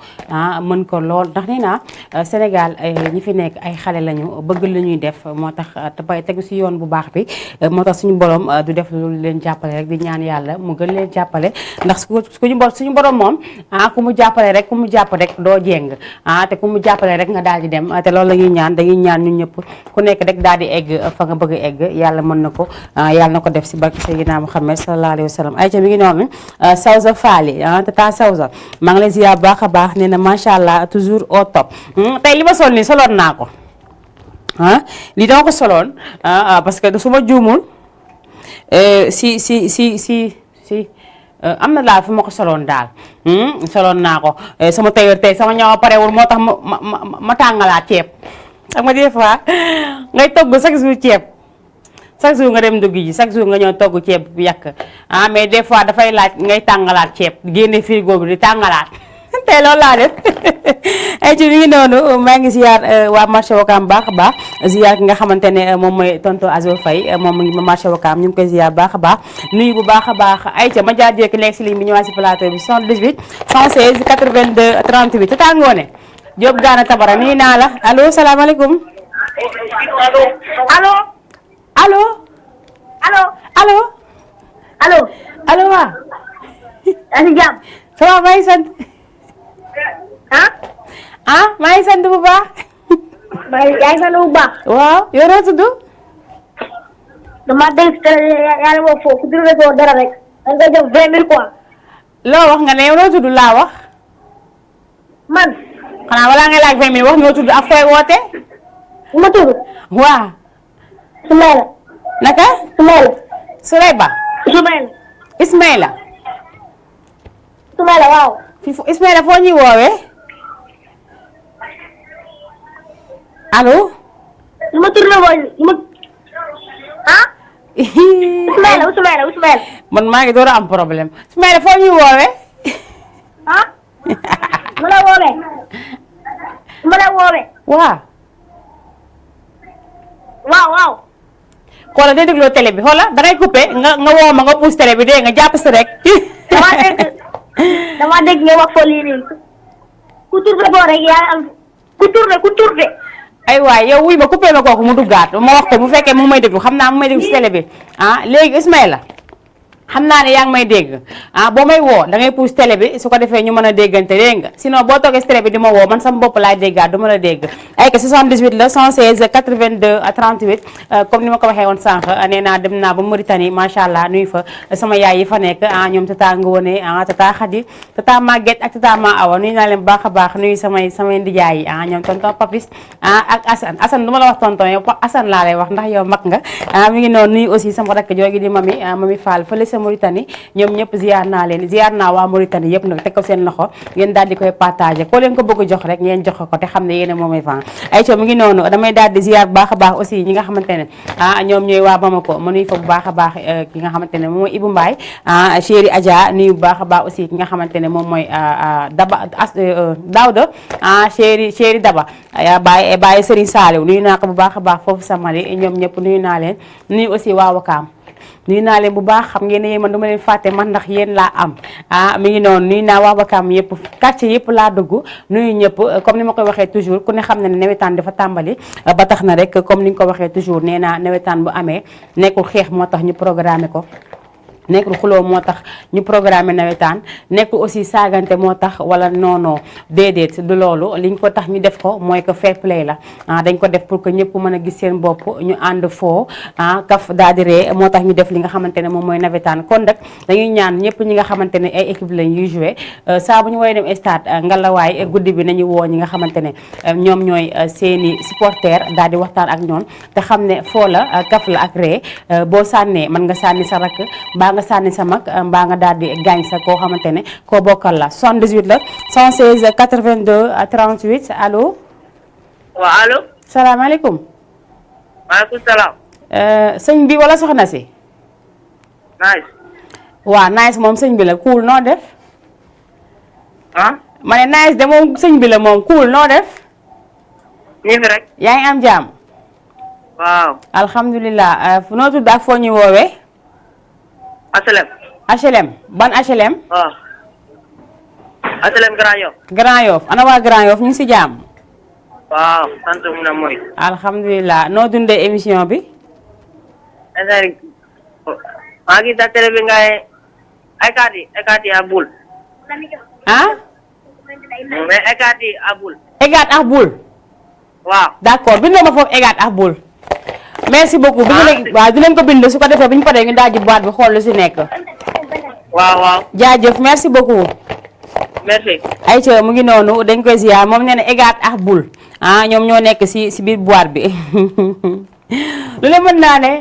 [SPEAKER 1] mën ko lool ndax nee naa Sénégal ñi fi nekk ay xale lañu bëgg la ñuy def moo tax te bay tegu si yoon bu baax bi moo tax suñu borom du def lu leen jàppale rek di ñaan yàlla mu gën leen jàppale ndax suñu borom moom ku mu jàppale rek ku mu jàpp rek doo jéng te ku mu jàppale rek nga daal di dem te loolu la ñuy ñaan dañuy ñaan ñun ñëpp ku nekk rek daal di egg fa nga bëgg a egg yàlla mën na ko yàlla na ko def si barke Seydina Muhammad sallallahu alayhi wa sallam ay ca mi ngi noonu Sawza Faali tata Sawza maa ngi lay ziar bu baax a baax nee na macha allah toujours au top tey li ma sol nii soloon naa ko lii dama ko soloon parce que su ma juumul si am na daal fu ma ko soloon daal soloon naa ko sama tailleur tey sama ñaw parewul moo tax ma tàngalaat ceeb xam nga des fois ngay togg chaque jour ceeb chaque jour nga dem dugg ji chaque jour nga ñëw togg ceeb bu yàq mais des fois dafay laaj ngay tàngalaat ceeb génne frigo bi di tàngalaat tey loolu laa def ay ci mi ngi noonu maa ngi ziar waa marché Wakaam baax a baax ziar ki nga xamante ne moom mooy tonto Azo Faye moom mu ngi ma marché Wakaam ñu ngi koy ziar baax a baax nuyu bu baax a baax ay ca ma jaar jékki nekk si ligne bi ñëwaat si plateau bi 78 116 82 38 Tata Ngoné Diop Gana Tabara nuyu naa la allo salaamaaleykum
[SPEAKER 3] allo
[SPEAKER 1] allo
[SPEAKER 3] allo
[SPEAKER 1] allo
[SPEAKER 3] allo
[SPEAKER 1] allo waa
[SPEAKER 3] yaa ngi jàmm
[SPEAKER 1] ça va maa ngi sant maa ngi sant bu baax
[SPEAKER 3] yaa ngi sant bu baax
[SPEAKER 1] waaw yow noo tudd
[SPEAKER 3] dama dégg yàlla moo foofu ku dul ko dara rek da nga jox 20 000 quoi
[SPEAKER 1] loo wax nga ne yow noo tudd laa wax
[SPEAKER 3] man
[SPEAKER 1] xanaa wala nga laaj 20 000 wax ñoo tudd ak fooy woote
[SPEAKER 3] ma tudd
[SPEAKER 1] waaw
[SPEAKER 3] Soumaïla
[SPEAKER 1] naka
[SPEAKER 3] Soumaïla
[SPEAKER 1] Souleyba
[SPEAKER 3] Soumaïla
[SPEAKER 1] Ismaïla
[SPEAKER 3] waaw
[SPEAKER 1] Ismaïla foo ñuy woowee allo
[SPEAKER 3] ma tudd la ma Soumaïla
[SPEAKER 1] man maa ngi door a am problème Ismaïla foo ñuy woowee
[SPEAKER 3] ma la woowee waaw
[SPEAKER 1] xoola day dégloo télé bi xoola dangay coupé nga woo ma nga pousse télé bi dégg nga jàpp si rek
[SPEAKER 3] dama dégg nga wax fo lii nii ku tourné boo rek yaa am ku tourné
[SPEAKER 1] ay waay yow wuy ma coupé ma kooku mu duggaat ma wax ko bu fekkee mu may déglu xam naa mu may déglu si télé bi léegi Ismaïla xam naa ne yaa ngi may dégg boo may woo da ngay pousse télé bi su ko defee ñu mën a déggante dégg nga sinon boo toogee si télé bi di ma woo man sama bopp laay déggaat du ma la dégg ay que 78 la 116 82 38 comme ni ma ko waxee woon sànq nee naa dem naa ba Mauritanie macha allah nuyu fa sama yaay yi fa nekk ñoom tata Ngone tata Khady tata Maguette ak tata Ma Awa nuyu naa leen baax a baax nuyu samay ndijaay yi ñoom tonton Papis ak Assane du ma la wax tonton yow Assane laa lay wax ndax yow mag nga mi ngi noonu nuyu aussi sama rakk joogi di mami Fall fële Mauritanie ñoom ñëpp ziar naa leen ziar naa waa Mauritanie yëpp nag teg ko seen loxo ngeen daal di koy partagé koo leen ko bëgg a jox rek ngeen jox ko te xam ne yéen a moomay fan ay co mu ngi noonu damay daal di ziar bu baax a baax aussi ñi nga xamante ne ñoom ñooy waa Bamako ma nuyu fa bu baax a baax ki nga xamante ne moom mooy Ibou Mbaye chéri Adja nuyu bu baax a baax aussi ki nga xamante ne moom mooy Daouda chéri Daba Baye Serigne Saliou nuyu naa ko bu baax a baax foofu samari ñoom ñëpp nuyu naa leen nuyu aussi waa Wakaam nuyu naa leen bu baax xam ngeen ne man duma leen fàtte man ndax yéen laa am mi ngi noonu nuyu naa waa Bakam yëpp quartier yëpp laa dugg nuyu ñëpp comme ni ma koy waxee toujours ku ne xam ne ne nawetaan dafa tàmbali ba tax na rek comme ni nga ko waxee toujours nee naa nawetaan bu amee nekkul xeex moo tax ñu programmé ko nekkul xuloo moo tax ñu programmé nawetaan nekkul aussi saagante moo tax wala non déedéet du loolu liñ ko tax ñu def ko mooy que fair play la dañ ko def pour que ñëpp mën a gis seen bopp ñu ànd foo kaf daal di ree moo tax ñu def li nga xamante ne moom mooy nawetaan kon nag dañuy ñaan ñëpp ñi nga xamante ne ay équipe lañ yuy joué saa bu ñu woy dem stade ngalawaay guddi bi nañu woo ñi nga xamante ne ñoom ñooy seeni supporter daal di waxtaan ak ñoom te xam ne foo la kaf la ak ree boo sànnee mën nga sànni sa rakk mbaa nga sànni sa mag mbaa nga daal di gaañ sa koo xamante ne koo bokkal la 78 la 116 82 38 allo.
[SPEAKER 5] waaw allo.
[SPEAKER 1] salaamaaleykum.
[SPEAKER 5] maaleykum salaam.
[SPEAKER 1] sëñ bi wala soxna si.
[SPEAKER 5] nice.
[SPEAKER 1] waaw nice moom sëñ bi la cool noo def. ma ne nice de moom sëñ bi la moom cool noo def.
[SPEAKER 5] ñu fi rek.
[SPEAKER 1] yaa ngi am jàmm.
[SPEAKER 5] waaw.
[SPEAKER 1] alhamdulilah noo tudd ak foo ñu woowee.
[SPEAKER 5] HLM.
[SPEAKER 1] HLM ban HLM.
[SPEAKER 5] waaw. HLM Grand Yoff.
[SPEAKER 1] Grand Yoff ana waa Grand Yoff ñu ngi si jàmm.
[SPEAKER 5] waaw sant mu na mooy.
[SPEAKER 1] alhamdulilah noo dundee émission bi.
[SPEAKER 5] maa ngi sa télé bi ngay ekati a bul. mais ekati a bul.
[SPEAKER 1] Egat ak bul.
[SPEAKER 5] waaw.
[SPEAKER 1] d'accord bindoo ma foofu Egat ak bul. merci beaucoup waaw dinañ ko bind su ko defee bu ñu paree ñu daal di boîte bi xool lu si nekk.
[SPEAKER 5] waaw.
[SPEAKER 1] jaajëf merci beaucoup.
[SPEAKER 5] merci.
[SPEAKER 1] ayca mu ngi noonu dañ koy ziar moom nee na Egat ak bul ñoom ñoo nekk si biir boîte bi lu ne mën naa ne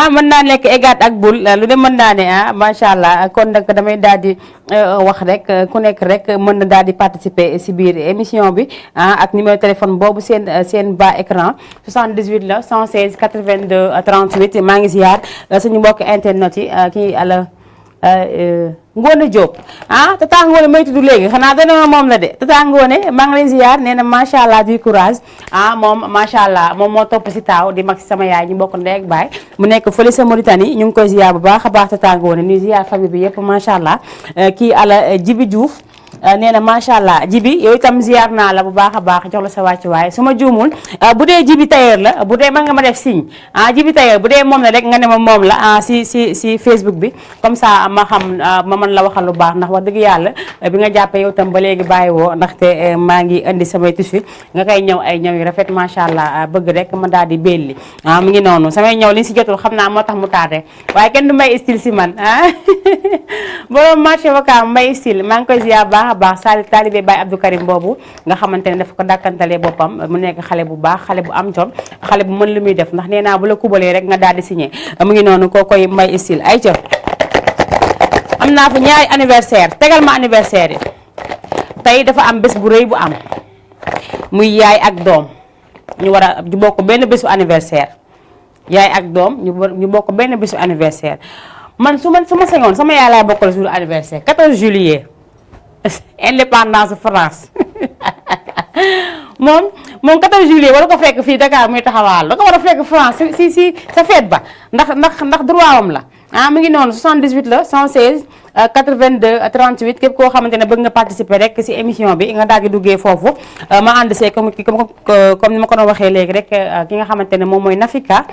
[SPEAKER 1] mën naa nekk Egat ak bul lu ne mën naa ne macha allah kon nag damay daal di wax rek ku nekk rek mën na daal di participer si biir émission bi ak numéro téléphone boobu seen bas écran 78 la 116 82 38 maa ngi ziar suñu mbokk internet yi kii ala Ngone Diop tata Ngone may tudd léegi xanaa dana moom la de tata Ngone maa ngi leen ziar nee na macha allah du courage moom macha allah moom moo topp si taaw di mag si sama yaay ñu bokk ndey ak baay mu nekk fële sa Mauritanie ñu ngi koy ziar bu baax a baax tata Ngone ni ziar famille bi yëpp macha allah kii ala Jibi Diouf nee na macha allah Jibi yow itam ziar naa la bu baax a baax jox la sa wàcc waaye su ma juumul bu dee Jibi tailleur la bu dee mën nga ma def signe Jibi tailleur bu dee moom la rek nga ne ma moom la si Facebook bi comme ça ma xam ma mën la waxal lu baax ndax wax dëgg yàlla bi nga jàppee yow itam ba léegi bàyyi woo ndaxte maa ngi indi samay tissu nga koy ñëw ay ñëw yu rafet macha allah bëgg rek ma daal di belli mu ngi noonu samay ñëw li si jotul xam naa moo tax mu tardé waaye kenn du may style si man borom marché Wakaam may style maa ngi koy ziar baax taalibe Baye Abdou Karim boobu nga xamante ne dafa ko dàkkantalee boppam mu nekk xale bu baax xale bu am jom xale bu mën lu muy def ndax nee naa bu la kubalee rek nga daal di signé mu ngi noonu koo koy may style ay ca am naa fa ñaari anniversaire tegal ma anniversaire yi tey dafa am bés bu rëy bu am muy yaay ak doom ñu war a ñu bokk benn bésu anniversaire yaay ak doom ñu bokk benn bésu anniversaire man su ma sañoon sama yaay laay bokkal jour anniversaire 14 juillet indépendance France moom 14 juillet wala ko fekk fii Dakar muy taxawaal da ko war a fekk France si sa fête ba ndax droit am la mu ngi noonu 78 la 116 82 38 képp koo xamante ne bëgg nga participer rek si émission bi nga daal di duggee foofu ma ànd see comme ni ma ko doon waxee léegi rek ki nga xamante ne moom mooy Nafika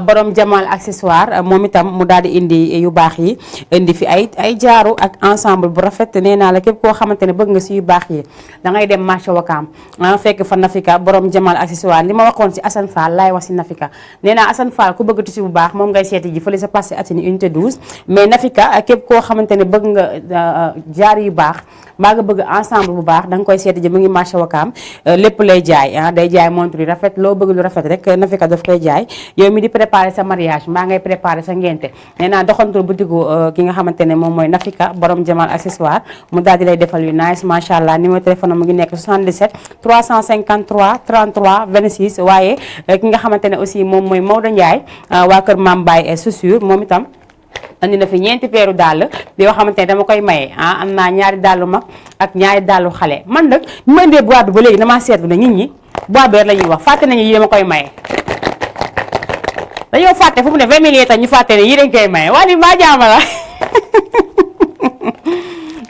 [SPEAKER 1] borom Jamal accessoire moom itam mu daal di indi yu baax yi indi fi ay jaaru ak ensemble bu rafet nee naa la képp koo xamante ne bëgg nga si yu baax yi da ngay dem marché Wakaam fekk fa Nafika borom Jamal accessoire li ma waxoon si Assane Fall laay wax si Nafika nee naa Assane Fall ku bëgg tissu bu baax moom ngay seeti ji fële sa passé Atini unité 12 mais Nafika képp koo xamante ne bëgg nga jaar yu baax mbaa nga bëgg ensemble bu baax da nga koy seeti ji mu ngi marché Wakaam lépp lay jaay day jaay montre yu rafet loo bëgg lu rafet rek Nafika daf koy jaay yow mi di préparer sa mariage mbaa ngay préparer sa ngénte nee naa doxantul butigu ki nga xamante ne moom mooy Nafika borom Jamal accessoire mu daal di lay defal yu nice macha allah numéro téléphone mu ngi nekk 77 353 33 26 waaye ki nga xamante ne aussi moom mooy Maodo Ndiaye waa kër Mame Baye chaussure moom itam andi na fi ñeenti peeru dàll yoo xamante ne dama koy maye am naa ñaari dàllu mag ak ñaari dàllu xale man nag ñu ma indee boîte bi ba léegi damaa seetlu ne nit ñi boîte bi la ñuy wax fàtte nañu yi dama koy maye dañoo fàtte fu mu ne 20 000 tax ñu fàtte ne yi dañ koy maye waa li maa jaama la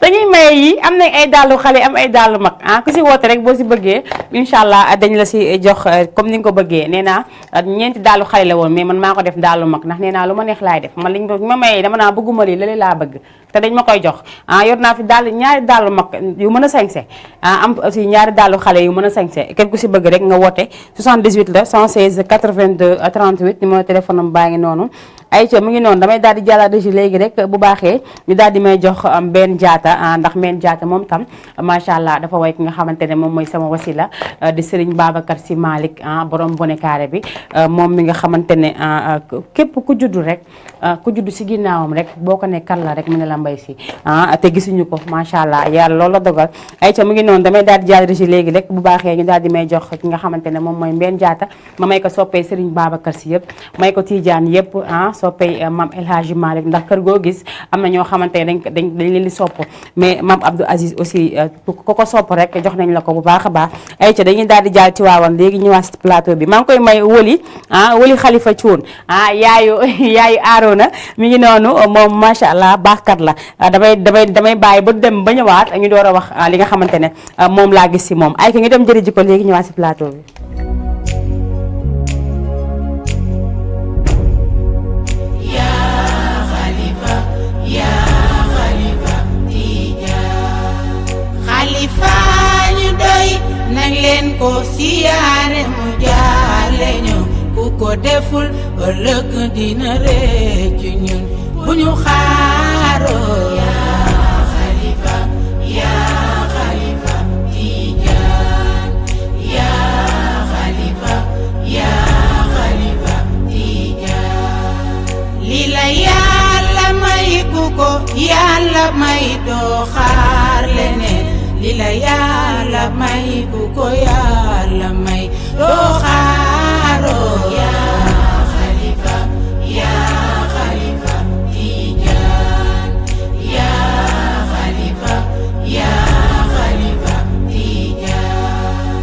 [SPEAKER 1] dañuy maye yi am nañ ay dàllu xale am ay dàllu mag ku si woote rek boo si bëggee incha allah dañ la si jox comme ni nga ko bëggee nee naa ñeenti dàllu xale la woon mais man maa ko def dàllu mag ndax nee naa lu ma neex laay def man liñ ma mayee dama naa bëgguma lii lali laa bëgg te dañ ma koy jox yor naa fi ñaari dàllu mag yu mën a sañse am aussi ñaari dàllu xale yu mën a sañse kenn ku si bëgg rek nga woote 78 la 116 82 38 numéro téléphone am baa ngi noonu ayca mu ngi noonu damay daal di jàllale si léegi rek bu baaxee ñu daal di may jox benn jaata ndax benn jaata moom tam macha allah dafa way ki nga xamante ne moom mooy sama wasila di Serigne Babacar Sy Malick borom bone carré bi moom mi nga xamante ne képp ku juddu rek ku juddu si ginnaawam rek boo ko ne kan la rek mu ne la Mbaye Sy te gisuñu ko macha allah yàlla loolu la dogal ayca mu ngi noonu damay daal di jàllale si léegi rek bu baaxee ñu daal di may jox ki nga xamante ne moom mooy benn jaata ma may ko soppee Serigne Babacar Sy yëpp may ko Tidiane yëpp soppay Mame El Hadji Malick ndax kër goo gis am na ñoo xamante ne dañ leen di sopp mais Mame Abdou Aziz aussi ku ko sopp rek jox nañ la ko bu baax a baax ayca dañuy daal di jàll ci waawan léegi ñëwaat ci plateau bi maa ngi koy may woli woli Khalifa Thioune yaayu Arona mi ngi noonu moom macha allah baaxkat la damay bàyyi ba dem ba ñëwaat ñu door a wax li nga xamante ne moom laa gis si moom ay ki ngi dem jëri ji ko léegi ñëwaat ci plateau bi
[SPEAKER 6] nang leen ko siyaare mu jaale ñu ku ko deful ëllëg dina réccu ñun bu ñu xaaroo yaa xalifa Tijaan yaa xalifa Tijaan li la yàlla may ku ko yàlla may doo xaar leneen lila yàlla may ku ko yàlla may doo xaaroo yaa xalifa Tijaan yaa xalifa Tijaan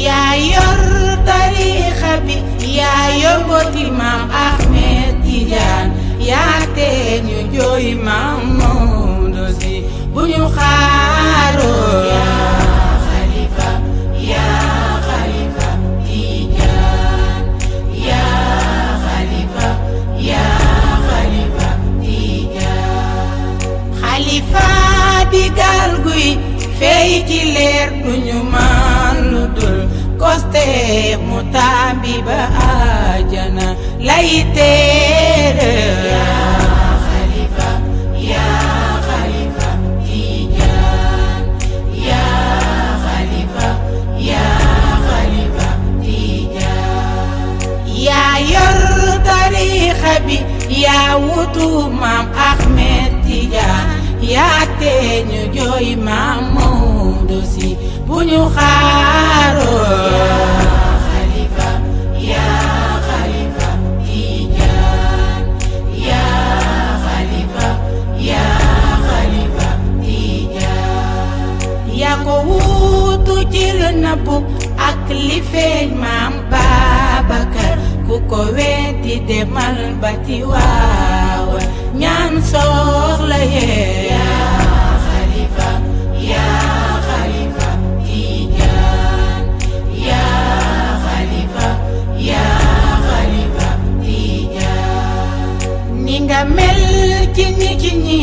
[SPEAKER 6] yaa yor tariixa bi yaa yor mboti Maam Ahmed Tijaan yaa tee ñu jooy Maam Maodo Si bu ñu xaaroo yaa xalifa Tijaan yaa xalifa Tijaan xalifa digal guy fey ci leer duñu man lu dul koste mu tàmbi ba àjjana lay teere yaa wutu Maam Ahmed Tijaan yaa tee ñu jooy Maam Maodo Si bu ñu xaaroo yaa xalifa Tijaan yaa xalifa Tijaan yaa ko wutu ci lu nëbbu ak li feeñ Maam Babacar ku ko weddi demal ba ci waawa ñaan soxla yee yaa xalifa Tijaan yaa xalifa Tijaan ni nga mel ci ñi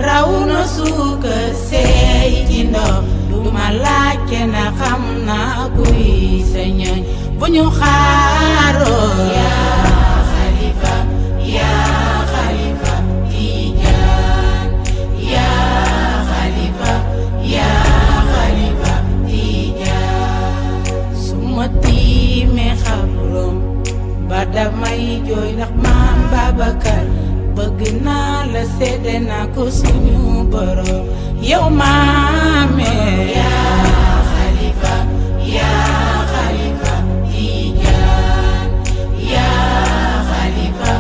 [SPEAKER 6] raw na suuka seey ci ndox du ma laajte na xam naa kuy sa ñoñ bu ñu xaaroo yaa xalifa Tijaan yaa xalifa Tijaan su ma tiimee xabroom ba damay jooy ndax Maam Babacar bëgg naa la sedde naa ko suñu borom yow maame yaa xalifa Tijaan yaa xalifa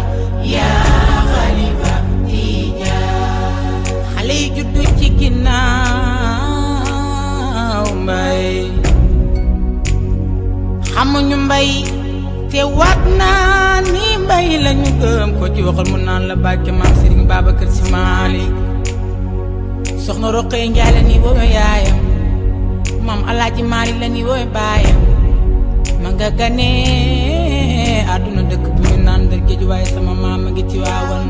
[SPEAKER 6] Tijaan xale yi juddu ci ginnaaw mbay xamuñu mbay te waat naa ni mbay lañ ko ci waxal mu naan la barke maam Serigne Babacar Sy Malick soxna Roqee Njaay la ni woowe yaayam maam Alaaji Malick la ni woowe baayam ma nga ganee àdduna dëkk bu ñu naan Ndar Géej waaye sama maam a ngi ci waawan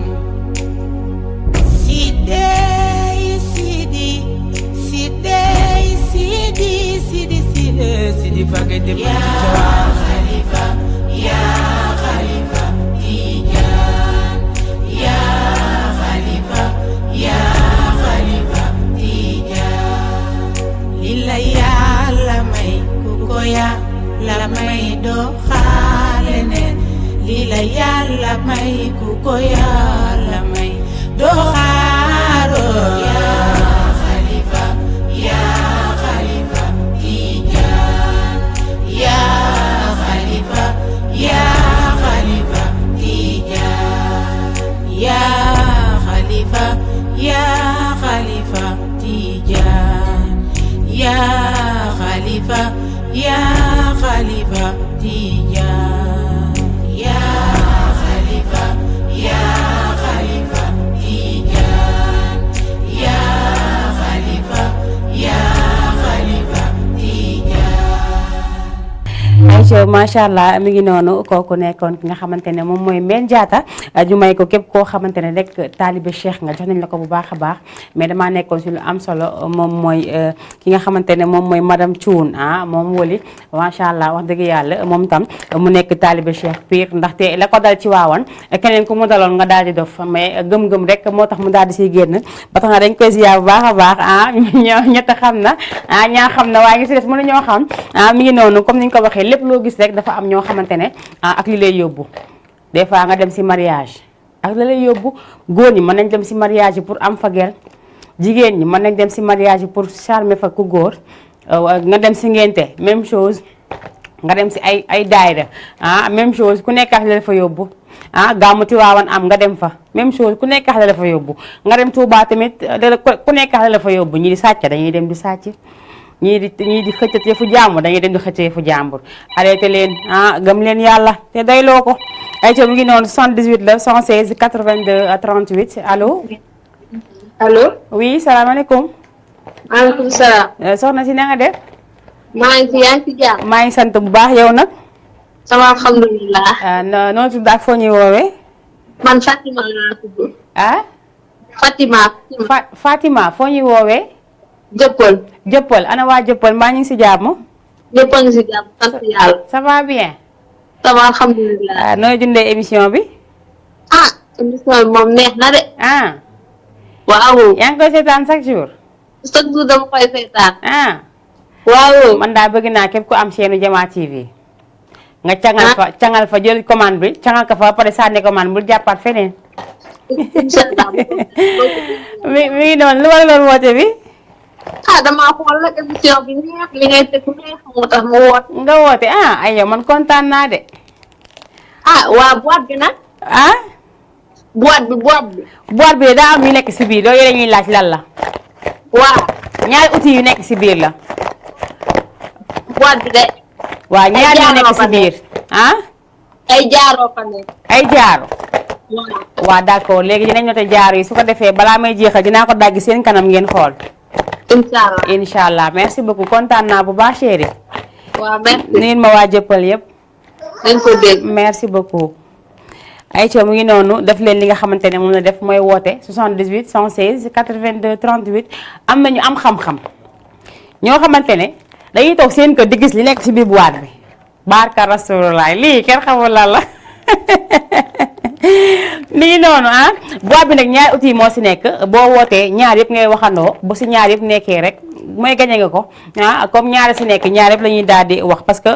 [SPEAKER 6] Sidi Fagay dem ya Khalifa Tijan ya Khalifa Tijan lila yàlla may ku ko yàlla may doo xaale ne lila yàlla may ku ko yàlla may doo xaaro ya Khalifa Tijan ya Khalifa Tijan ya Khalifa Tijan ya Khalifa Tijan ya Khalifa Tijan ya Khalifa
[SPEAKER 1] Aïcha macha allah mi ngi noonu kooku nekkoon ki nga xamante ne moom mooy Mbène Diatta ñu may ko képp koo xamante ne rek taalibe Cheikh nga jox nañ la ko bu baax a baax mais damaa nekkoon si lu am solo moom mooy ki nga xamante ne moom mooy madame Thioune moom wali macha allah wax dëgg yàlla moom tam mu nekk taalibe Cheikh pire ndaxte la ko dal ci waawan keneen ku mu daloon nga daal di dof mais gëm-gëm rek moo tax mu daal di siy génn ba tax na dañ koy ziar bu baax a baax ñett xam na ñaa xam na waaye ngi si des mën nañoo xam mi ngi noonu comme ni ñu ko waxee lépp loo gis rek dafa am ñoo xamante ne ak li lay yóbbu des fois nga dem si mariage ak li lay yóbbu góor ñi mën nañ dem si mariage pour am fa gel jigéen ñi mën nañ dem si mariage pour charmer fa ku góor nga dem si ngénte même chose nga dem si ay daayira même chose ku nekk ak la fa yóbbu gàmmu Tiwaawan am nga dem fa même chose ku nekk ak la fa yóbbu nga dem Tuubaa tamit ku nekk ak la fa yóbbu ñi di sàcc dañuy dem di sàcc ñii di xëccat yëfu jàmbur dañuy dem di xëccat yëfu jàmbur arrêté leen gëm leen yàlla te doyloo ko ay ca mu ngi noonu 78 la 116 82 38 allo.
[SPEAKER 7] allo.
[SPEAKER 1] oui salaamaaleykum.
[SPEAKER 7] maaleykum salaam.
[SPEAKER 1] soxna si na nga def.
[SPEAKER 7] maa ngi fi yaa ngi ci jàmm.
[SPEAKER 1] maa ngi sant bu baax yow nag.
[SPEAKER 7] sama alhamdulilah.
[SPEAKER 1] noo tudd ak foo ñuy woowee.
[SPEAKER 7] man Fatima laa tudd.
[SPEAKER 1] Fatima foo ñuy woowee. Jëppal ana waa Jëppal maa ngi si jàmm.
[SPEAKER 7] ñëpp a ngi si jàmm sant yàlla.
[SPEAKER 1] ça va bien.
[SPEAKER 7] ça va alhamdulilah.
[SPEAKER 1] nooy dundee émission bi.
[SPEAKER 7] émission bi moom neex na de. waaw.
[SPEAKER 1] yaa ngi koy seetaan chaque jour.
[SPEAKER 7] chaque jour dama koy seetaan.
[SPEAKER 1] waaw. man daa bëgg naa képp ku am chaîne Jama TV. nga cangal fa jël commande bi cangal ko fa pare sànni commande bul jàppaat feneen.
[SPEAKER 7] incha allah.
[SPEAKER 1] mi ngi noonu lu war loolu woote bi.
[SPEAKER 7] damaa xool la émission bi neex li ngay teg neex moo tax ma woote.
[SPEAKER 1] nga woote ay yow man kontaan naa de.
[SPEAKER 7] waa boîte bi nag. boîte bi.
[SPEAKER 1] boîte bi daa am yu nekk si biir yooyu la ñuy laaj lan la.
[SPEAKER 7] waaw.
[SPEAKER 1] ñaari outils yu nekk si biir la.
[SPEAKER 7] boîte bi de.
[SPEAKER 1] waaw ñaari yu nekk si biir.
[SPEAKER 7] ay jaaroo fa nekk.
[SPEAKER 1] ay jaaro. waaw d'accord léegi dinañ noté jaaro yi su ko defee balaa may jeexal dinaa ko dagg seen kanam ngeen xool. incha allah merci beaucoup kontaan naa bu baax chéri.
[SPEAKER 7] waaw merci.
[SPEAKER 1] nuyu ma waa Jëppal yëpp.
[SPEAKER 7] dañ ko dégg.
[SPEAKER 1] merci beaucoup. Aïcha mu ngi noonu def leen li nga xamante ne moom la def mooy woote 78 116 82 38 am nañu am xam-xam ñoo xamante ne dañuy toog seen kër di gis li nekk si biir boîte bi. barka rasulullah lii kenn xamul lan la. nii noonu boîte bi nag ñaari outils moo si nekk boo wootee ñaar yëpp ngay waxandoo bu si ñaar yëpp nekkee rek mooy gañe nga ko comme ñaari si nekk ñaar yëpp la ñuy daal di wax parce que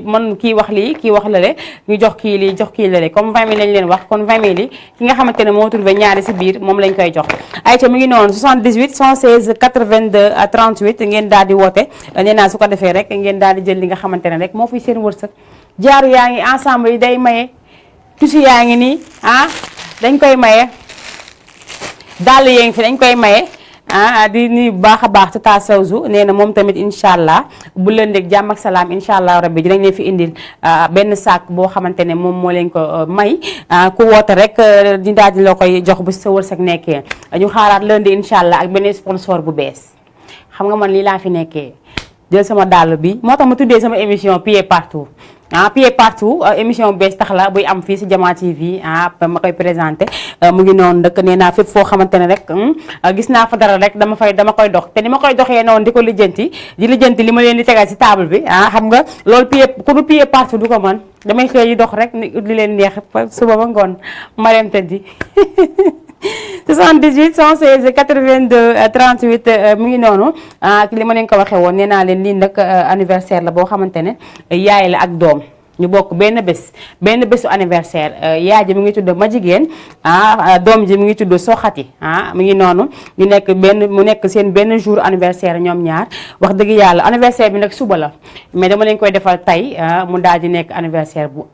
[SPEAKER 1] mën kii wax lii kii wax lale ñu jox kii lii jox kii lale comme 20 000 lañ leen wax kon 20 000 yi ki nga xamante ne moo trouvé ñaari si biir moom lañ koy jox. ayca mi ngi noonu 78 116 82 38 ngeen daal di woote nee naa su ko defee rek ngeen daal di jël li nga xamante ne rek moo fi seen wërsëg jaaru yaa ngi ensemble yi day maye. tusi yaa ngi nii dañ koy maye dàll yee ngi fi dañ koy maye di nuyu bu baax a baax Tata Sawzu nee na moom tamit incha allah bu lëndeeg jàmm ak salaam incha allah rabbi dinañ leen fi indil benn sac boo xamante ne moom moo leen ko may ku woote rek di daal di la koy jox bu sa wërsëg nekkee ñu xaaraat lundi incha allah ak benn sponsor bu bees xam nga man lii laa fi nekkee jël sama dàll bi moo tax ma tuddee sama émission pied partout pied partout émission bees tax la buy am fii si Jama TV ma koy présenté mu ngi noonu nag nee naa fépp foo xamante ne rek gis naa fa dara rek dama koy dox te ni ma koy doxee noonu di ko lijjanti li ma leen di tegal si table bi xam nga loolu ku du pied partout du ko mën damay xëy yi dox rek ni li leen neex suba ba ngoon ma dem tëddi 78 116 82 38 mu ngi noonu li ma leen ko waxee woon nee naa leen lii nag anniversaire la boo xamante ne yaay la ak doom ñu bokk benn bésu anniversaire yaay ji mu ngi tudd ma jigéen doom ji mu ngi tudd soxati mu ngi noonu ñu nekk mu nekk seen benn jour anniversaire ñoom ñaar wax dëgg yàlla anniversaire bi nag suba la mais dama leen koy defal tey mu daal di nekk anniversaire bu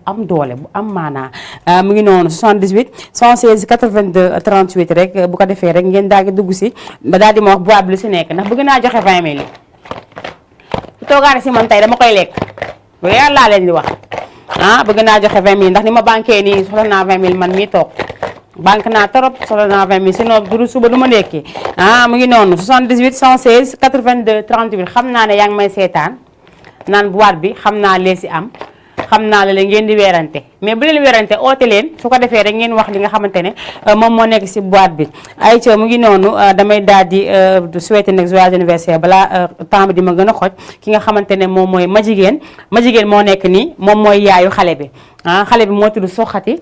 [SPEAKER 1] am doole bu am maanaa mu ngi noonu 78 116 82 38 rek bu ko defee rek ngeen daal di dugg si ba daal di ma wax boîte bi lu si nekk ndax bëgg naa joxe 20 000 yi bu toogaare si man tey dama koy lekk bu yàlla laa leen di wax bëgg naa joxe 20 000 ndax ni ma banqué nii soxla naa 20 000 man mii toog banque naa trop soxla naa 20 000 sinon du suba du ma nekkee mu ngi noonu 78 116 82 38 xam naa ne yaa ngi may seetaan naan boîte bi xam naa lee si am xam naa la leen ngeen di weerante mais bu leen weerante oote leen su ko defee rek ngeen wax li nga xamante ne moom moo nekk si boîte bi ay ca mu ngi noonu damay daal di souhaiter nag joyeux anniversaire balaa temps bi di ma gën a xoj ki nga xamante ne moom mooy ma jigéen moo nekk nii moom mooy yaayu xale bi xale bi moo tudd soxati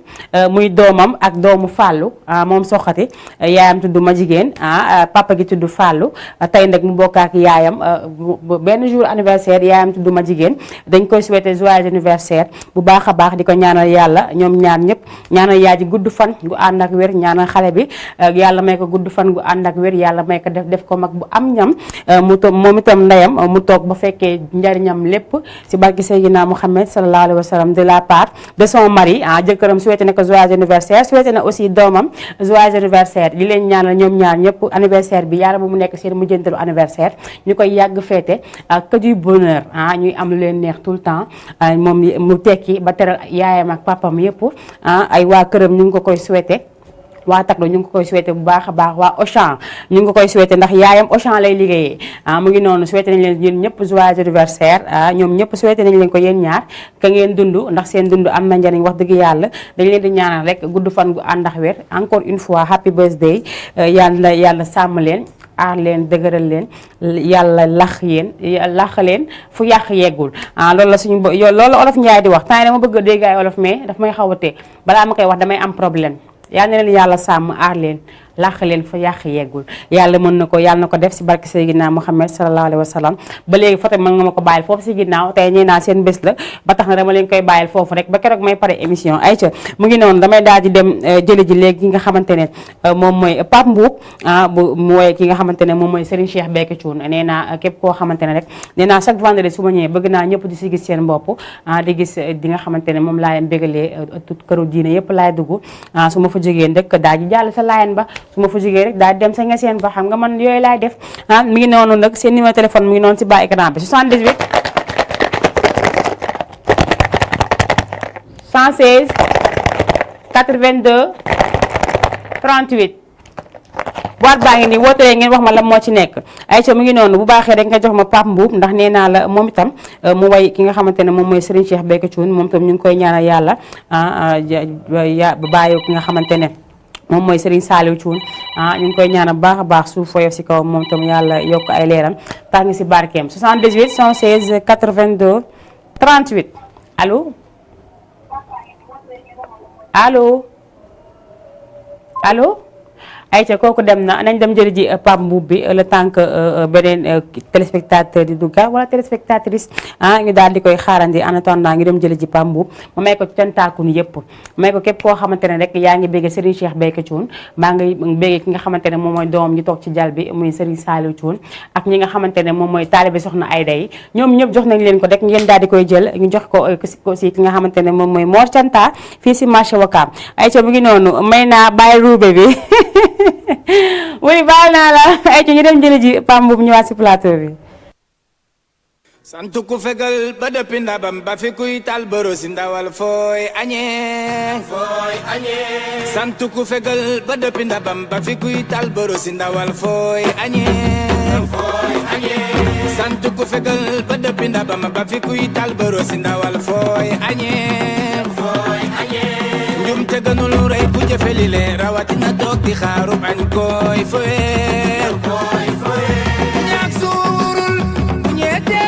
[SPEAKER 1] muy doomam ak doomu fàllu moom soxati yaayam tudd ma jigéen papa gi tudd fàllu tey nag mu bokk ak yaayam benn jour anniversaire yaayam tudd ma jigéen dañ koy souhaiter joyeux anniversaire bu baax a baax di ko ñaanal yàlla ñoom ñaar ñëpp ñaanal yaay ji gudd fan gu ànd ak wér ñaanal xale bi yàlla may ko gudd fan gu ànd ak wér yàlla may ko def ko mag bu am ñam moom itam ndeyam mu toog ba fekkee njariñam lépp si barki Seydina Muhammad sallallahu alayhi wa sallam de la part de son mari jëkkëram souhaité na ko joyeux anniversaire souhaité na aussi doomam joyeux anniversaire di leen ñaanal ñoom ñaar ñëpp anniversaire bi yàlla bu mu nekk seen mujjantalu anniversaire ñu koy yàgg féete que du bonheur ñuy am lu leen neex tout le temps moom mu tekki ba teral yaayam ak papam yëpp ay waa këram ñu ngi ko koy souhaité waa Takdo ñu ngi ko koy souhaité bu baax a baax waa Auchan ñu ngi ko koy souhaité ndax yaayam Auchan lay liggéeyee mu ngi noonu souhaité nañ leen yéen ñëpp joyeux anniversaire ñoom ñëpp souhaité nañ leen ko yéen ñaar ka ngeen dund ndax seen dund am na njariñ wax dëgg yàlla dañ leen di ñaanal rek gudd fan gu ànd ak wér encore une fois happy birthday yàlla sàmm leen aar leen dëgëral leen yàlla lax leen fu yàq yeggul loolu la suñu loolu olof Njaay di wax temps yi dama bëgg a dégg ay olof mais daf may xaw a tee balaa ma koy wax damay am problème yal na leen yàlla sàmm aar leen làq leen fa yàq yeggul yàlla mën na ko yàlla na ko def si barke Seydina Muhammad sallallahu alayhi wa sallam ba léegi photo mën nga ma ko bàyyil foofu si ginnaaw tey ñee naa seen bés la ba tax na dama leen koy bàyyil foofu rek ba keroog may pare émission ayca mu ngi noonu damay daal di dem jëli ji léegi ki nga xamante ne moom mooy Pape Mboup mooy ki nga xamante ne moom mooy Serigne Cheikh Béthio Thioune nee naa képp koo xamante ne rek nee naa chaque vendredi su ma ñëwee bëgg naa ñëpp di si gis seen bopp di gis di nga xamante ne moom laa leen bégalee tout këru diine yëpp laay dugg su ma fa jógee ndëkk daal di jàll sa laayen ba su ma fa jógee rek daal di dem sa nga seen ba xam nga man yooyu laay def mi ngi noonu nag seen numéro téléphone mi ngi noonu si bas écran bi 78 116 82 38 boîte baa ngi nii wootee ngeen wax ma la moo ci nekk ayca mu ngi noonu bu baaxee rek nga jox ma Pape Mboup ndax nee naa la moom itam mu way ki nga xamante ne moom mooy Serigne Cheikh Béthio Thioune moom itam ñu ngi koy ñaanal yàlla bàyyi ki nga xamante ne moom mooy Serigne Saliou Thioune ñu ngi koy ñaanal baax a baax suuf fooyof si kaw moom itam yàlla yokk ay leeram tax ngi si barkeem 78 116 82 38 allo allo allo ayca kooku dem na nañ dem jëli ji Pape Mboup bi le temps que beneen téléspectateur di dugga wala téléspectatrice ñu daal di koy xaarandi en attendant ngi dem jëli ji Pape Mboup ma may ko cantaakun yëpp may ko képp koo xamante ne rek yaa ngi bégge Serigne Cheikh Béthio Thioune maa ngi bégge ki nga xamante ne moom mooy doom ñu toog ci jal bi muy Serigne Saliou Thioune ak ñi nga xamante ne moom mooy taalibe soxna Ayda yi ñoom ñëpp jox nañ leen ko rek ngeen daal di koy jël ñu jox ko aussi ki nga xamante ne moom mooy Mor Canta fii si marché Wakaam ayca mu ngi noonu may naa bàyyi ruube bi Wuli baal naa la ay ci ñu dem jëli ji Pam bu ñëwaat si plateau bi.
[SPEAKER 8] sant ku fegal ba dëppi ndabam ba fi kuy tal boro si ndawal fooy añee sant ku fegal ba dëppi ndabam ba fi kuy tal boro si ndawal fooy añee sant ku fegal ba dëppi ndabam ba fi kuy tal boro si ndawal fooy añee njum te gënul rey ku jëfe li le rawatina toog di xaaru añ koy fooy ñaak suurul ñeete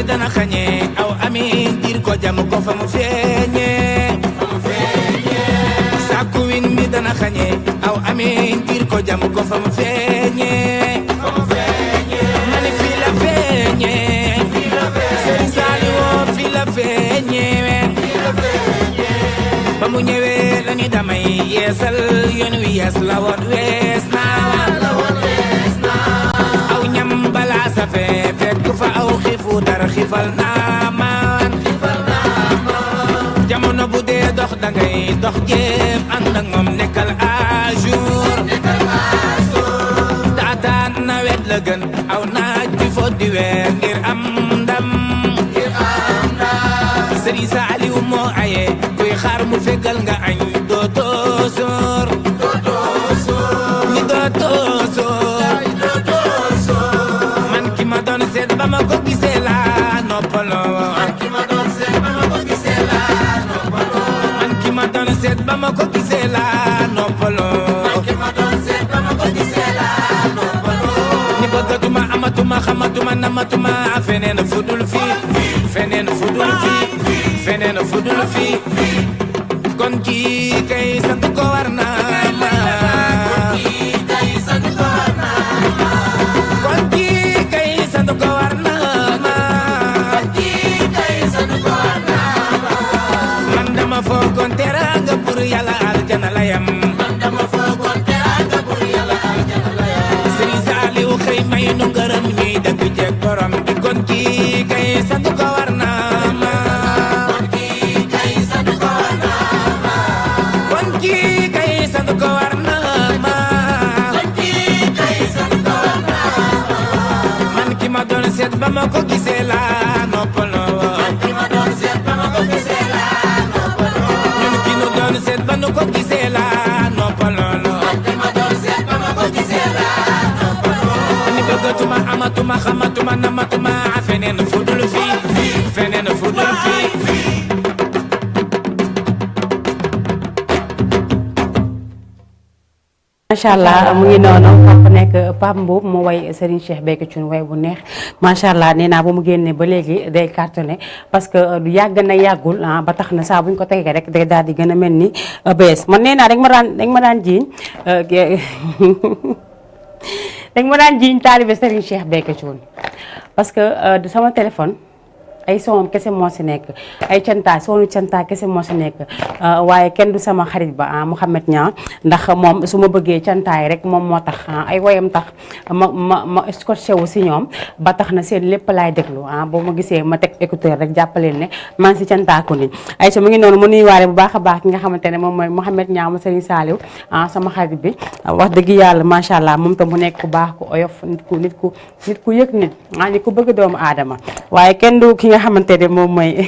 [SPEAKER 8] dana xañe aw ami dir ko jam ko fa mu feeñe sakku win mi dana xañe aw ami dir ko jam ko fa mu feeñe mani fi la feeñe Serigne Saliou fi la feeñe ba mu ñëwee la ni damay yeesal yoon wi yees la woon wees naa aw ñam balaa sa fee fekk fa aw xiifu dara xiifal naa maan jamono bu dee dox dangay dox jéem ànd ak moom nekkal à jour taataan nawet la gën aw naaj bi fo di weer ngir am ndam Serigne Saliou moo aye kuy xaar mu fegal nga añ dootoo sóor ni dootoo sóor man ki ma doon seet ba ma ko gisee la noppaloo man ki ma doon seet ba ma ko gisee la noppaloo man ki ma doon seet ba ma ko gisee la noppaloo man ki ma doon seet ba ma ko gisee la noppaloo ni bëggatuma amatuma xamatuma namatuma feneen fudul fii feneen fudul fii feneen fudul fii kon kii kay sant ko war na ma kon kii kay sant ko war na ma man dama foogoon teraanga pour yàlla aljana la yam Serigne Saliou xëy may nu ngërëm ñuy dëkk jeeg borom bi kon kii kay sant ko war na ma kon kii kay sant ko war na ma kon kii kay sant ko war na ma kon kii kay sant ko war na ma man ki ma doon seet ba ma ko gisee la noppaloo man ki ma doon seet ba ma ko gisee la noppaloo ñun ki nu doon seet ba nu ko gisee la noppaloo man ki ma doon seet ba ma ko gisee la noppaloo ni bëggatuma amatuma xamatuma namatuma feneen fudul fii feneen fudul fii
[SPEAKER 1] macha allah mu ngi noonu papa nekk Pape Mboup mu way Serigne Cheikh Béthio Thioune way bu neex macha allah nee naa ba mu génnee ba léegi day cartonné parce que du yàgg na yàggul ba tax na saa bu ñu ko tegee rek day daal di gën a mel ni bees man nee naa dañ ma daan jiiñ dañ ma daan jiiñ taalibe Serigne Cheikh Béthio Thioune parce que sama téléphone ay sonam kese moo si nekk ay sonu canta kese moo si nekk waaye kenn du sama xarit ba Mouhamed Niang ndax moom su ma bëggee cantaay rek moom moo tax ay woyam tax ma scotché wu si ñoom ba tax na seen lépp laay déglu boo ma gisee ma teg écouteur rek jàppaleen ne maa ngi si cantaaku ni ay mu ngi noonu mu nuyuwaale bu baax a baax ki nga xamante ne moom mooy Mouhamed Niang ma Serigne Saliou sama xarit bi wax dëgg yàlla macha allah moom tam mu nekk ku baax ku oyof nit ku yëg nit nit ku bëgg doomu aadama waaye kenn du ki nga xamante ne moom mooy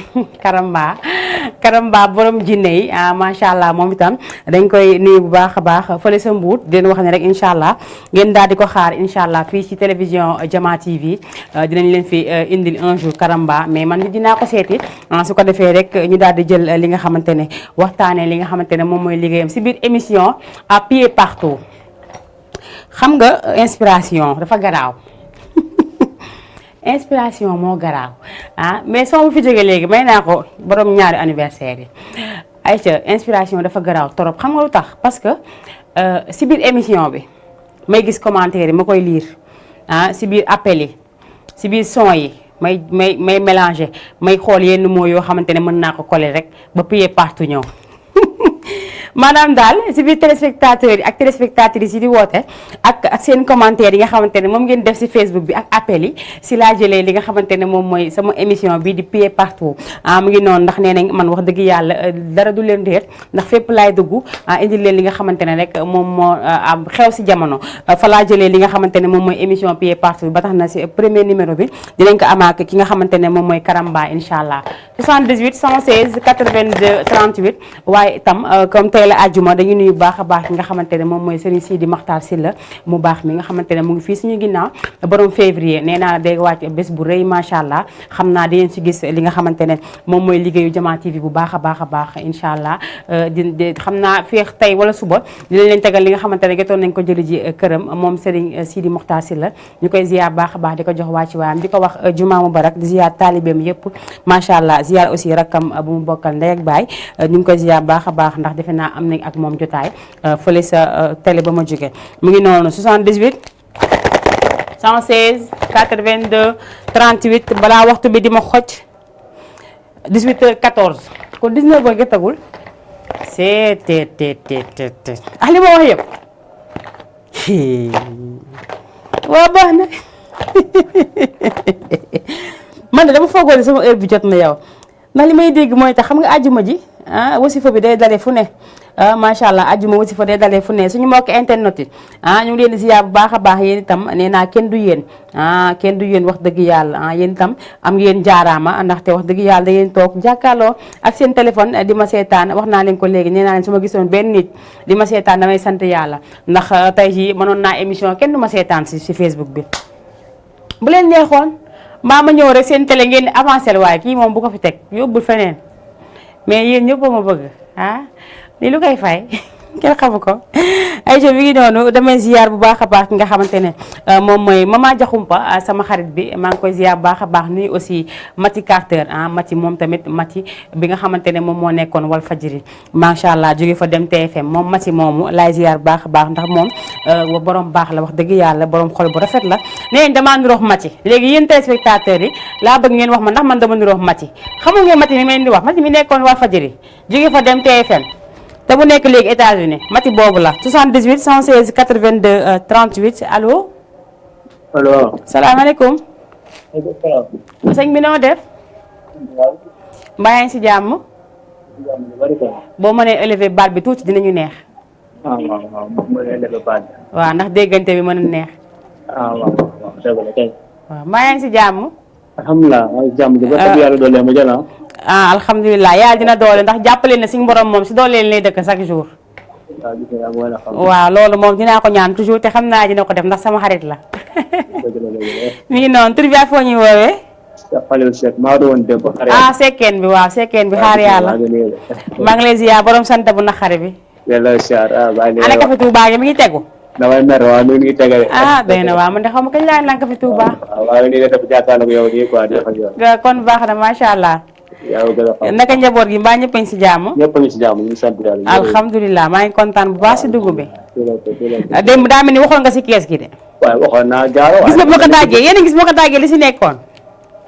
[SPEAKER 1] Karamba borom jinne yi macha allah moom itam dañ koy nuyu bu baax a baax fële sa Mbuur di leen wax ne rek incha allah ngeen daal di ko xaar incha allah fii ci télévision Jama TV dinañ leen fi indil un jour Karamba mais man dinaa ko seeti su ko defee rek ñu daal di jël li nga xamante ne waxtaanee li nga xamante ne moom mooy liggéeyam si biir émission à pied partout xam nga inspiration dafa garaaw inspiration moo garaaw mais soo ma fi jógee léegi may naa ko borom ñaari anniversaire yi Aïcha inspiration dafa garaaw trop xam nga lu tax parce que si biir émission bi may gis commentaire yi ma koy lire si biir appel yi si biir son yi may mélanger may xool yenn mots yoo xamante ne mën naa ko coller rek ba payer partout ñëw maanaam daal si biir téléspectateurs yi ak téléspectatrices yi di woote ak seen commentaire yi nga xamante ne moom ngeen def si Facebook bi ak appel yi si laa jëlee li nga xamante ne moom mooy sama émission bi di pied partout mu ngi noonu ndax nee nañ man wax dëgg yàlla dara du leen réer ndax fépp laay dugg indil leen li nga xamante ne rek moom moo xew si jamono fa laa jëlee li nga xamante ne moom mooy émission pied partout ba tax na si premier numéro bi dinañ ko amaak ki nga xamante ne moom mooy Karamba incha allah 78 116 82 38 waaye itam comme tey la àjjuma dañu nuyu baax a baax ki nga xamante ne moom mooy Serigne Sidi Makhtar Sylla mu baax mi nga xamante ne mu ngi fii suñu ginnaaw borom février nee naa day wàcc bés bu rëy macha allah xam naa di ngeen si gis li nga xamante ne moom mooy liggéeyu Jama TV bu baax a baax a baax incha allah di xam naa feex tey wala suba dinañ leen tegal li nga xamante ne jotoon nañ ko jëli ji këram moom Serigne Sidi Makhtar Sylla ñu koy ziar baax a baax di ko jox wàcc waayam di ko wax juma mubarak di ziar taalibeem yëpp macha allah ziar aussi rakkam bu mu bokkal ndey ak baay ñu ngi koy ziar baax a baax ndax defe naa am nañ ak moom jotaay fële sa télé ba ma jóge mu ngi noonu 78 116 82 38 balaa waxtu bi di ma xoj 18h14 kon 19h jotagul c'est li ma wax yëpp waa baax na man de dama foogoon sama heure bi jot na yow ndax li may dégg mooy tax xam nga àjjuma ji wasifa bi day dalee fu ne macha allah àjjuma wasifa day dalee fu ne suñu mbokk internet yi ñu ngi leen di ziar bu baax a baax yéen itam nee naa kenn du yéen kenn du yéen wax dëgg yàlla yéen itam am ngeen jaaraama ndaxte wax dëgg yàlla da ngeen toog jàkkaarloo ak seen téléphone di ma seetaan wax naa leen ko léegi nee naa leen su ma gisoon benn nit di ma seetaan damay sant yàlla ndax tey jii mënoon naa émission kenn du ma seetaan si Facebook bi bu leen neexoon mbaa ma ñëw rek seen télé ngeen avancé la waaye kii moom bu ko fi teg yóbbul feneen mais yéen ñëpp ma bëgg lii lu koy fay kenn xamu ko Aïcha bi ngi noonu damay ziar bu baax a baax ki nga xamante ne moom mooy Mama Jaxumpa sama xarit bi maa ngi koy ziar bu baax a baax nuyu aussi Mati Carter Mati moom tamit Mati bi nga xamante ne moom moo nekkoon wal fajiri macha allah jóge fa dem TFM moom Mati moomu laay ziar bu baax a baax ndax moom borom baax la wax dëgg yàlla borom xol bu rafet la nee damaa niroox Mati léegi yéen téléspectateurs yi laa bëgg ngeen wax ma ndax man dama niroox Mati xamul ngeen Mati mi may di wax Mati mi nekkoon wal fajiri jóge fa dem TFM te bu nekk léegi États-Unis Mati boobu la 78 116 82 38 allo.
[SPEAKER 9] allo.
[SPEAKER 1] salaamaaleykum. sëñ bi noo def. mbaa yaa ngi si jàmm. boo mënee élever baat bi tuuti dinañu neex.
[SPEAKER 9] waaw mën élever baat bi.
[SPEAKER 1] waaw ndax déggante bi mën a neex.
[SPEAKER 9] waaw dëgg la kay.
[SPEAKER 1] waaw mbaa yaa ngi si jàmm.
[SPEAKER 9] alhamdulilah maa ngi jàmm ji ba tax yàlla doole ma jël
[SPEAKER 1] alhamdulilah yàlla dina doole ndax jàppale na suñu borom moom si doole lay dëkk chaque jour. waaw loolu moom dinaa ko ñaan toujours te xam naa dina ko def ndax sama xarit la. mi ngi noonu tur bi ak foo ñuy woowee. sekkeen bi waaw sekkeen bi xaar yàlla. maa ngi lay ziar borom sant bu naqari bi. ana café Touba gi mi ngi tegu.
[SPEAKER 9] damay mer waaw ñu ngi tegale.
[SPEAKER 1] doy na waaw man de xaw ma kañ laa naan café Touba.
[SPEAKER 9] waaw ni nga def jàkkaarloo yow nii quoi di wax
[SPEAKER 1] kon baax na macha allah.
[SPEAKER 9] yaa gën a xam
[SPEAKER 1] naka njaboot gi mbaa ñëpp a ngi si jàmm.
[SPEAKER 9] ñëpp a ngi si jàmm ñu ngi sant yàlla.
[SPEAKER 1] alhamdulilah maa ngi kontaan bu baax si dugub bi. démb daa mel ni waxoon nga si kees gi de.
[SPEAKER 9] waaw waxoon naa jaaro waaw.
[SPEAKER 1] gis nga boo ko daggee yéen a gis boo ko daggee li si nekkoon.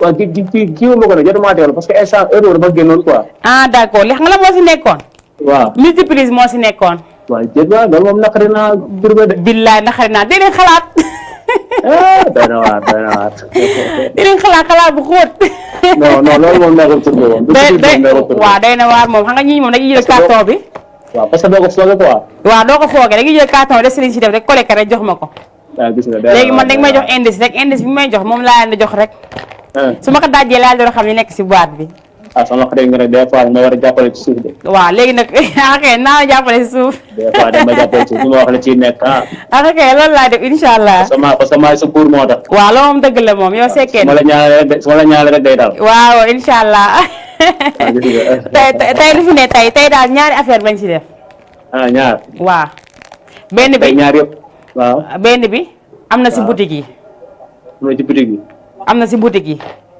[SPEAKER 9] waaw kii ma ko nag jotuma teewlu parce que instant heure dafa génnoon quoi.
[SPEAKER 1] d' accord li xam nga la moo si nekkoon.
[SPEAKER 9] waaw
[SPEAKER 1] multiprise moo si nekkoon.
[SPEAKER 9] waaw jërëjëf loolu moom naqari naa durbe de.
[SPEAKER 1] billaay naqari naa dee leen xalaat.
[SPEAKER 9] doy na waar doy na waar.
[SPEAKER 1] dee leen xalaat bu xóot.
[SPEAKER 9] non loolu moom nekkul tur bi moom.
[SPEAKER 1] waaw day na waar moom xam nga ñii moom dañuy jël carton bi.
[SPEAKER 9] waaw parce que doo ko foogee quoi.
[SPEAKER 1] waaw doo ko foogee dañuy jël carton bi def si def rek collecté rek jox ma ko.
[SPEAKER 9] waaw gis nga
[SPEAKER 1] léegi man dañ may jox indice rek indice bi may jox moom laa leen di jox rek. su ma ko dajee laa doon xam li nekk si boîte bi.
[SPEAKER 9] sama xarit nga ne des fois ma war a jàppale ci suuf de.
[SPEAKER 1] waaw léegi nag naa la jàppale si suuf.
[SPEAKER 9] des fois dama jàppale ci suuf ma wax la ciy nekk
[SPEAKER 1] loolu laa def incha allah.
[SPEAKER 9] parce que maay sa buur moo tax.
[SPEAKER 1] waaw loolu moom dëgg la moom yow sekkee.
[SPEAKER 9] su ma la ñaanalee rek day daal.
[SPEAKER 1] waaw incha allah. tey lu fi ne tey daal ñaari affaire bañ si def.
[SPEAKER 9] ñaar.
[SPEAKER 1] waaw. benn bi
[SPEAKER 9] ñaar yëpp. waaw
[SPEAKER 1] benn bi am na si boutique yi.
[SPEAKER 9] am na ci boutique yi.
[SPEAKER 1] am na si boutique yi.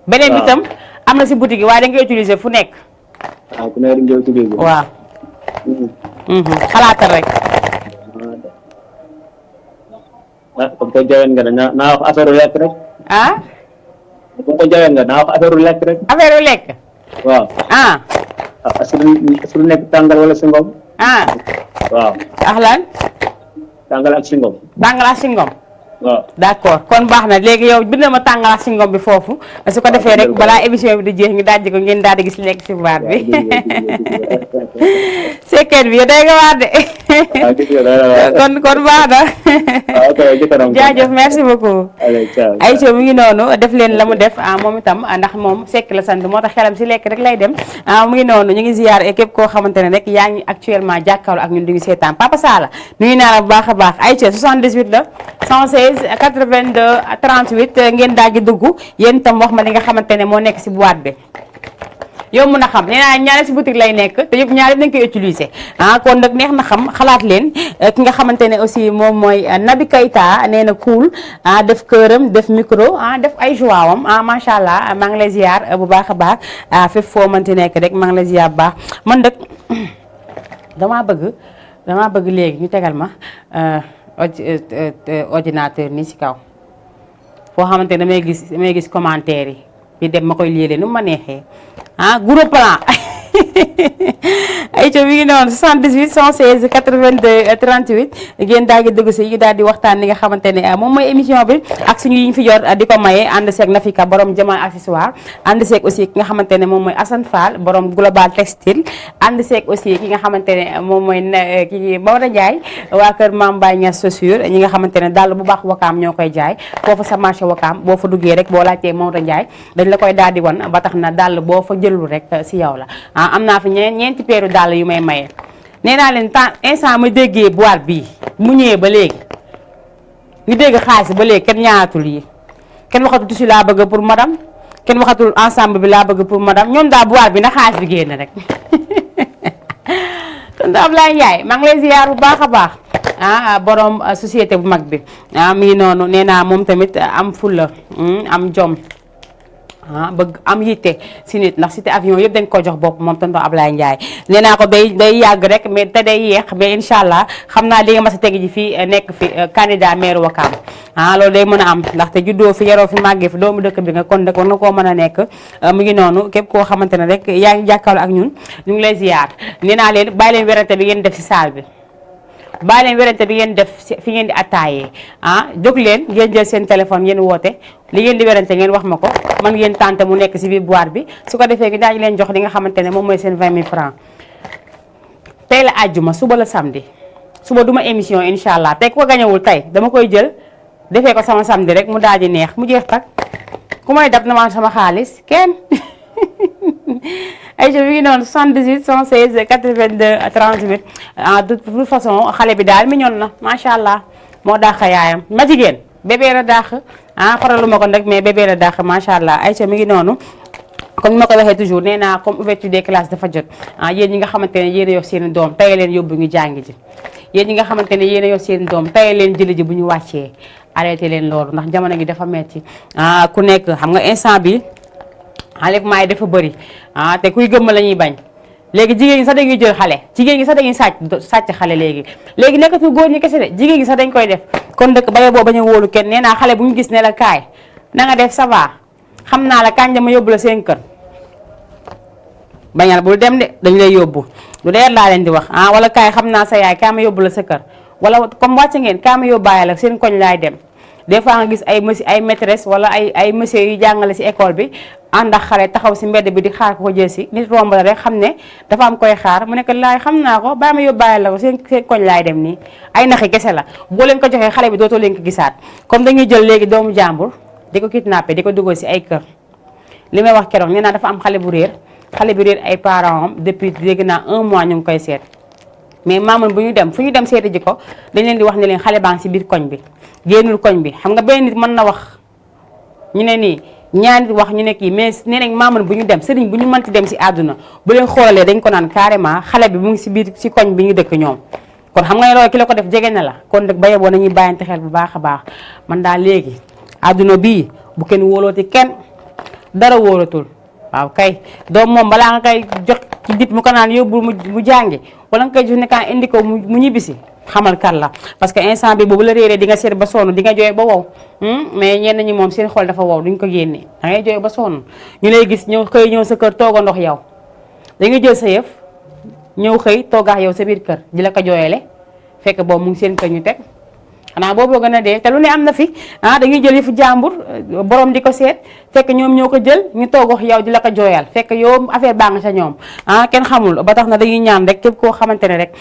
[SPEAKER 1] beneen bi tam am na si boutique yi waaye da nga koy utiliser fu nekk.
[SPEAKER 9] waaw ku ne dañ koy utiliser.
[SPEAKER 1] waaw. xalaatal rek.
[SPEAKER 9] ah comme que jaween nga naa wax affaire lekk rek.
[SPEAKER 1] ah.
[SPEAKER 9] comme que jaween nga naa wax affaire lekk rek.
[SPEAKER 1] affaire lekk.
[SPEAKER 9] waaw.
[SPEAKER 1] ah.
[SPEAKER 9] est-ce que nekk tàngal wala singom.
[SPEAKER 1] ah.
[SPEAKER 9] waaw.
[SPEAKER 1] ahlan.
[SPEAKER 9] tàngal ak singom.
[SPEAKER 1] tàngal ak singom.
[SPEAKER 9] waaw.
[SPEAKER 1] d'accord kon baax na léegi yow bind ma tàngal ak singom bi foofu su ko defee rek balaa émission bi di jeex ñu daaj ko ngeen daal di gis li nekk si baat bi sekket bi yow day nga waat de kon baax na jaajëf merci beaucoup Aïcha mu ngi noonu def leen la mu def moom itam ndax moom sekk la sant moo tax xelam si lekk rek lay dem mu ngi noonu ñu ngi ziar képp koo xamante ne rek yaa ngi actuellement jàkkaarloo ak ñun di ngi seetaan Papa Sala nuyu naa la bu baax a baax Aïcha 78 la 116 82 38 ngeen daal di dugg yéen itam wax ma li nga xamante ne moo nekk si boîte bi yow mun a xam nee naa ñaari si boutique lay nekk te yëpp ñaari dañ koy utiliser kon nag neex na xam xalaat leen ki nga xamante ne aussi moom mooy Naby Keita nee na cool def këram def micro def ay joawam macha allah maa ngi lay ziar bu baax a baax fépp foo mënti nekk rek maa ngi lay ziar bu baax man nag damaa bëgg léegi ñu tegal ma ordinateur nii si kaw foo xamante ne damay gis commentaire yi di dem ma koy liile nu ma neexee gros plan ay co mi ngi noonu 78 116 82 38 ngeen daal di dugg si ñu daal di waxtaan li nga xamante ne moom mooy émission bi ak suñu yi ñu fi yor di ko maye ànd seeg Nafika borom Jamal accessoire ànd seeg aussi ki nga xamante ne moom mooy Assane Fall borom global textile ànd seeg aussi ki nga xamante ne moom mooy ki Maodo Ndiaye waa kër Mame Baye Niass chaussure ñi nga xamante ne dàll bu baax wakaam ñoo koy jaay foofu sa marché wakaam boo fa duggee rek boo laajtee Maodo Ndiaye dañ la koy daal di wan ba tax na dàll boo fa jëlul rek si yow la am naa fi ñeenti peeru dàll yu may maye nee naa leen temps instant ma déggee boîte bii mu ñëwee ba léegi ñu dégg xaalis ba léegi kenn ñaanatul yi kenn waxatul tissu laa bëgg pour madame kenn waxatul ensemble bi laa bëgg pour madame ñoom daal boîte bi na xaalis bi génn rek kon Ablaye Ndiaye maa ngi lay ziar bu baax a baax borom société bu mag bi mi ngi noonu nee naa moom tamit am fulla am jom bëgg am yitte si nit ndax cité avion yëpp dañ ko jox bopp moom tonton Ablaye Ndiaye nee naa ko day yàgg rek mais te day yeex mais incha allah xam naa li nga mas a teg ji fii nekk fi candidat maire Wakaam loolu day mën a am ndaxte juddoo fi yaroo fi màggee fi doomu dëkk bi nga kon nag war na koo mën a nekk mu ngi noonu képp koo xamante ne rek yaa ngi jàkkaarloo ak ñun ñu ngi lay ziar nee naa leen bàyyi leen werante bi ngeen def si salle bi bàyyi leen werante bi ngeen def fi ngeen di attaayee jóg leen ngeen jël seen téléphone ngeen woote li ngeen di werante ngeen wax ma ko man ngeen tànte mu nekk si biir boîte bi su ko defee gi daañu leen jox li nga xamante ne moom mooy seen 20 000 francs tey la àjjuma suba la samedi suba duma émission incha allah tey ku ko gañewul tey dama koy jël defee ko sama samedi rek mu daal di neex mu jeex tak ku may dab na ma sama xaalis kenn ay mi ngi noonu 78 116 82 38 de toute façon xale bi daal mi ñoon na macha allah moo dàq yaayam ma jigéen bébé la dàq faralu ma ko nag mais bébé la dàq macha allah ay mi ngi noonu comme ni ma ko waxee toujours nee naa comme ouverture des classes dafa jot yéen ñi nga xamante ne yéen a yor seen doom tey leen yóbbu ñu jàngi ji yéen ñi nga xamante ne yéen a yor seen doom tey leen jëli ji bu ñu wàccee arrêté leen loolu ndax jamono gi dafa metti ku nekk xam nga instant bi enlèvement yi dafa bëri te kuy gëmm la ñuy bañ léegi jigéen ñi sax dañuy jël xale jigéen ñi sax dañuy sàcc xale léegi nekkatu góor ñi kese de jigéen ñi sax dañ koy def kon dëkk baye boo bañ a wóolu kenn nee naa xale bu ñu gis ne la kaay na nga def ça va xam naa la kañ dama yóbbu la seen kër bañal bul dem de dañ lay yóbbu lu leer laa leen di wax wala kaay xam naa sa yaay kaa ma yóbbu la sa kër wala comme wàcc ngeen kaa ma yóbbaale la seen koñ laay dem des fois nga gis ay maîtresse wala ay monsieur yu jàngale si école bi ànd ak xale taxaw si mbedd bi di xaar ko jël si nit romb la rek xam ne dafa am koy xaar mu nekk laay xam naa ko bàyyi ma yóbbaale la ko seen koñ laay dem nii ay naxi kese la boo leen ko joxee xale bi dootoo leen ko gisaat comme dañuy jël léegi doomu jàmbur di ko kidnappé di ko dugal si ay kër li may wax keroog nee naa dafa am xale bu réer ay parents am depuis léegi naa 1 mois ñu ngi koy seet mais maamoon bu ñu dem fu ñu dem seeti ji ko dañ leen di wax ne leen xale baa ngi si biir koñ bi génnul koñ bi xam nga benn nit mën na wax ñu ne nii ñaari nit wax ñu ne kii mais nee nañ maamoon bu ñu dem sëriñ bu ñu mënti dem si àdduna bu leen xoolalee dañ ko naan carrément xale bi mu ngi si biir si koñ bi ñu dëkk ñoom kon xam nga ne loolu ki la ko def jege na la kon nag ba yeboo nañuy bàyyante xel bu baax a baax man daal léegi àdduna bii bu kenn wóolooti kenn dara wóolatul waaw kay doom moom balaa nga koy jox ci dit mu ko naan yóbbul mu jàngi wala nga koy jox ne kaa indi ko mu ñibbisi xamal kan la parce que instant bi boobu la réeree di nga seet ba sonn di nga jooy ba wow mais ñenn ñi moom seen xol dafa wow duñ ko génne da ngay jooy ba sonn ñu lay gis ñëw sa kër tooga ndox yow da nga jël sa yëf ñëw xëy toogaax yow sa biir kër di la ko jooyale fekk boobu mu ngi seen kër ñu teg xanaa booboo gën a dee te lu ne am na fi dañuy jël yëfu jàmbur borom di ko seet fekk ñoom ñoo ko jël ñu toogox yow di la ko jooyal fekk yow affaire baa nga sa ñoom kenn xamul ba tax na dañuy ñaan rek képp koo xamante ne rek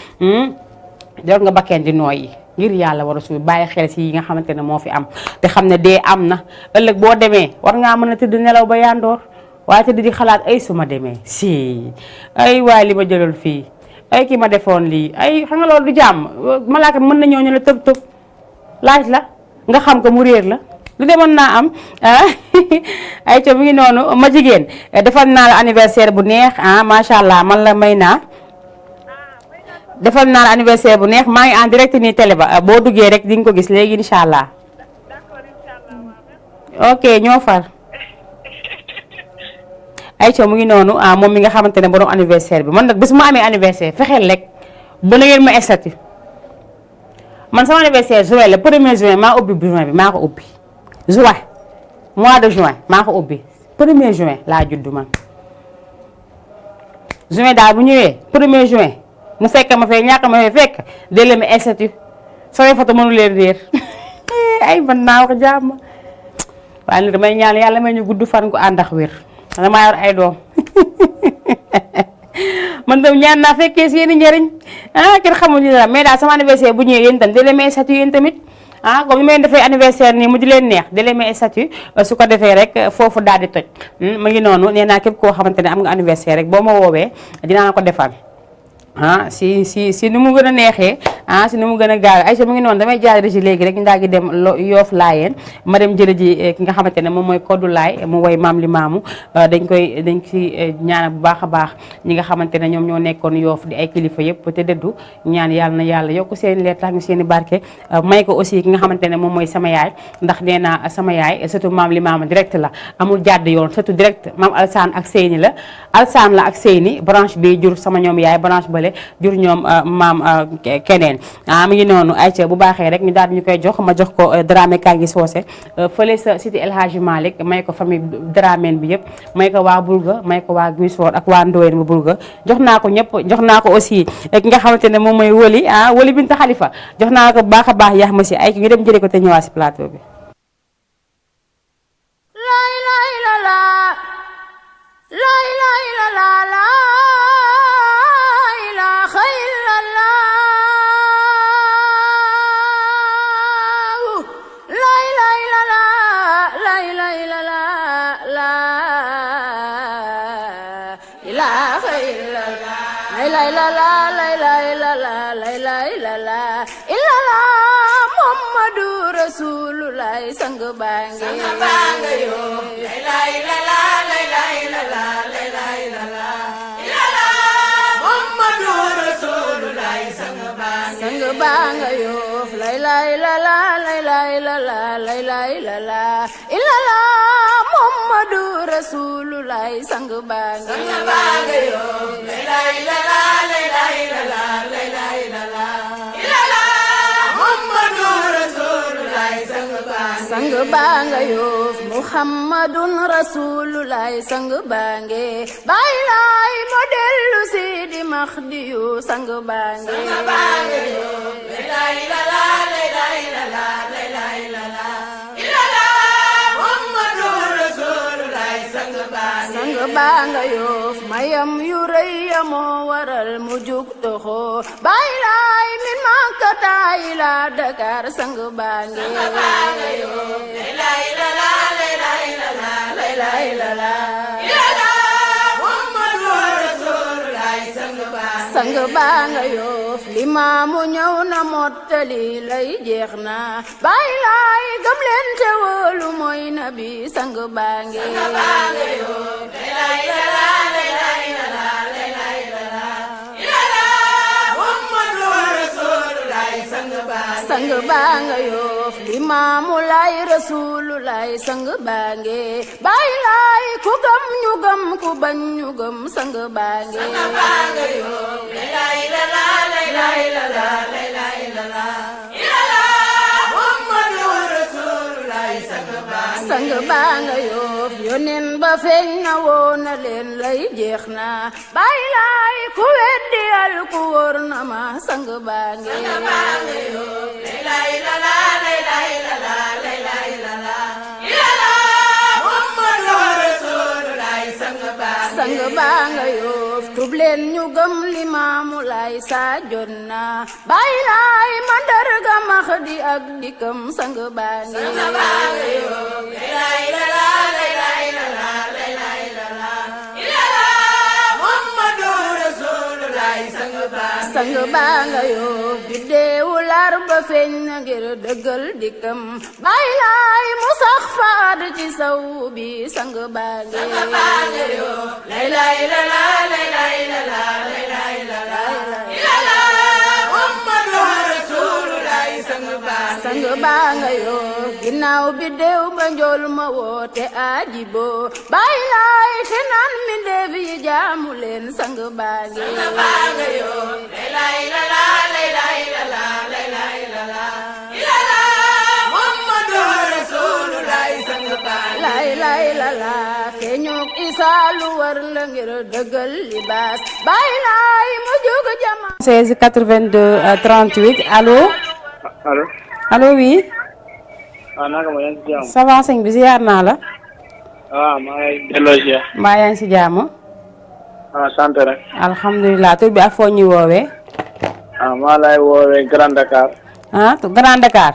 [SPEAKER 1] jor nga bakkeen di nooyi ngir yàlla war a suuf bàyyi xel si yi nga xamante ne moo fi am te xam ne dee am na ëllëg boo demee war ngaa mën a tëdd nelaw ba yandoor waaye tëdd di xalaat ay su ma demee si ay waay li ma jëlal fii ay ki ma defoon lii ay xam nga loolu du jàmm malaaka mën na ñëw ñu la tëb laaj la nga xam ko mu réer la lu demoon naa am ay co mi ngi noonu ma jigéen defal naa la anniversaire bu neex macha allah man la may naa defal naa la anniversaire bu neex maa ngi en direct nii télé ba boo duggee rek di nga ko gis léegi incha allah ok ñoo far ay co mu ngi noonu moom mi nga xamante ne borom anniversaire bi man nag bés mu amee anniversaire fexeel rek ba na ngeen ma estati man sama anniversaire juin la 1er juin maa ubbi juin bi maa ko ubbi juin mois de juin maa ko ubbi 1er juin laa juddu man juin daal bu ñëwee 1er juin mu fekk ma fee ñàkk ma fee fekk délai mi institut samay photo mënu leen réer ay man naa wax jàmm waaye nag damay ñaan yàlla may ñu gudd fan gu ànd ak wér damaa yor ay doom man tam ñaan naa fekkee si yéen njëriñ kenn xamul ni dara mais daal sama anniversaire bu ñëwee yéen tam délai mi institut yéen tamit comme ni may defee anniversaire nii mu di leen neex délai mi institut su ko defee rek foofu daal di toj mu ngi noonu nee naa képp koo xamante ne am nga anniversaire rek boo ma woowee dinaa la ko defal si nu mu gën a neexee si nu mu gën a gaaw Aïcha mu ngi noonu damay jaarale ci léegi rek ñu daal di dem Yoof Laayeen ma dem jële ji ki nga xamante ne moom mooy Kodou Laay mu woy maam li maamu dañ ci ñaanal bu baax a baax ñi nga xamante ne ñoom ñoo nekkoon Yoof di ay kilifa yëpp te dëddu ñaan yàlla na yàlla yokk seen leer tax ñu seen i barke may ko aussi ki nga xamante ne moom mooy sama yaay ndax nee naa sama yaay surtout maam li maamu direct la amul jàdd yoon surtout direct maam Alsaan ak Seyni la Alsaan la ak Seyni branche bi jur sama ñoom yaay branche bale jur ñoom maam keneen mi ngi noonu ayca bu baaxee rek ñu daal ñu koy jox ma jox ko Dramé Kangi Soose fële sa cité El Hadji Malick may ko famille Dramé bi yëpp may ko waa Bulga may ko waa Guissoor ak waa Ndoyen bu Bulga jox naa ko ñëpp jox naa ko aussi ki nga xamante ne moom mooy Woli Binta Xalifa jox naa ko bu baax a baax yax ma si ay ki ñu dem jëlee ko te ñëwaat si plateau bi
[SPEAKER 6] Rasulullah sang bangga yo la ilaha Muhammadur Rasulullah sang bangga yo la ilaha Muhammadur Rasulullah sang bangga yo la ilaha sang banga Yoof Muhammadun Rasulullah sang bange bay lay modelu Sidi Mahdi yu sang bange Yoof la ilaha Muhammadur Rasulullah sang banga Yoof mayam yu rëy moo waral mu jug toxo bay lay min Makkata ila Dakar sang bange Yoof la ilaha Muhammadur Rasulullah sang banga Yoof limaamu ñëw na mottali lay jeex na bay lay gëm leen te wóolu mooy nabi sang bange Yoof la ilaha Muhammadur Rasulullah sang baa nga Yoff Limaamu Laay Rasuulu Laay sang baa nge Baay Laay ku gëm ñu gëm ku bañ ñu gëm sang baa nge Yoff la ilaha la ilaha la ilaha Muhammadu Rasulullah sang baa nga Yoff Yonent ba feeñ na woon na leen lay jeex na Baay Laay ku weddi al ku wóor na ma sang baa nge Yoff la ilaha la ilaha la ilaha Muhammadu Rasulullah sang baa nga Yoff tub leen ñu gëm Limaamu Laay sa jot na Baay Laay mandarga Mahdi ak dikkam sang baa nga Yoff la ilaha la ilaha Muhammadu Rasulullah sang baa nga Yoff biddeewu lar ba feeñ na ngir dëggal dikkam Baay Laay mu sax faad ci saw bi sang baa nga Yoff la ilaha la ilaha Muhammadu Rasulullah sang baa nga Yoff ginnaaw biddeew ba njool ma woote ajibo Baay Laay te naan mi ndeef yi jaamu leen sang baa nga Yoff la ilaha Muhammadu Rasulullah la ilaha feeñuk Isaa lu war la ngir dëggal libaas Baay Laay mu jóg jama
[SPEAKER 1] 16 82 38 allo
[SPEAKER 10] allo
[SPEAKER 1] allo oui
[SPEAKER 10] naka ma yaa ngi si jàmm
[SPEAKER 1] ça va sëñ bi ziar naa la
[SPEAKER 10] maa ngi delloo ziar
[SPEAKER 1] mbaa yaa ngi si jàmm
[SPEAKER 10] sant rek
[SPEAKER 1] alhamdulilah tur bi ak foo ñuy woowee
[SPEAKER 10] maa lay woowee Grand Dakar
[SPEAKER 1] Grand Dakar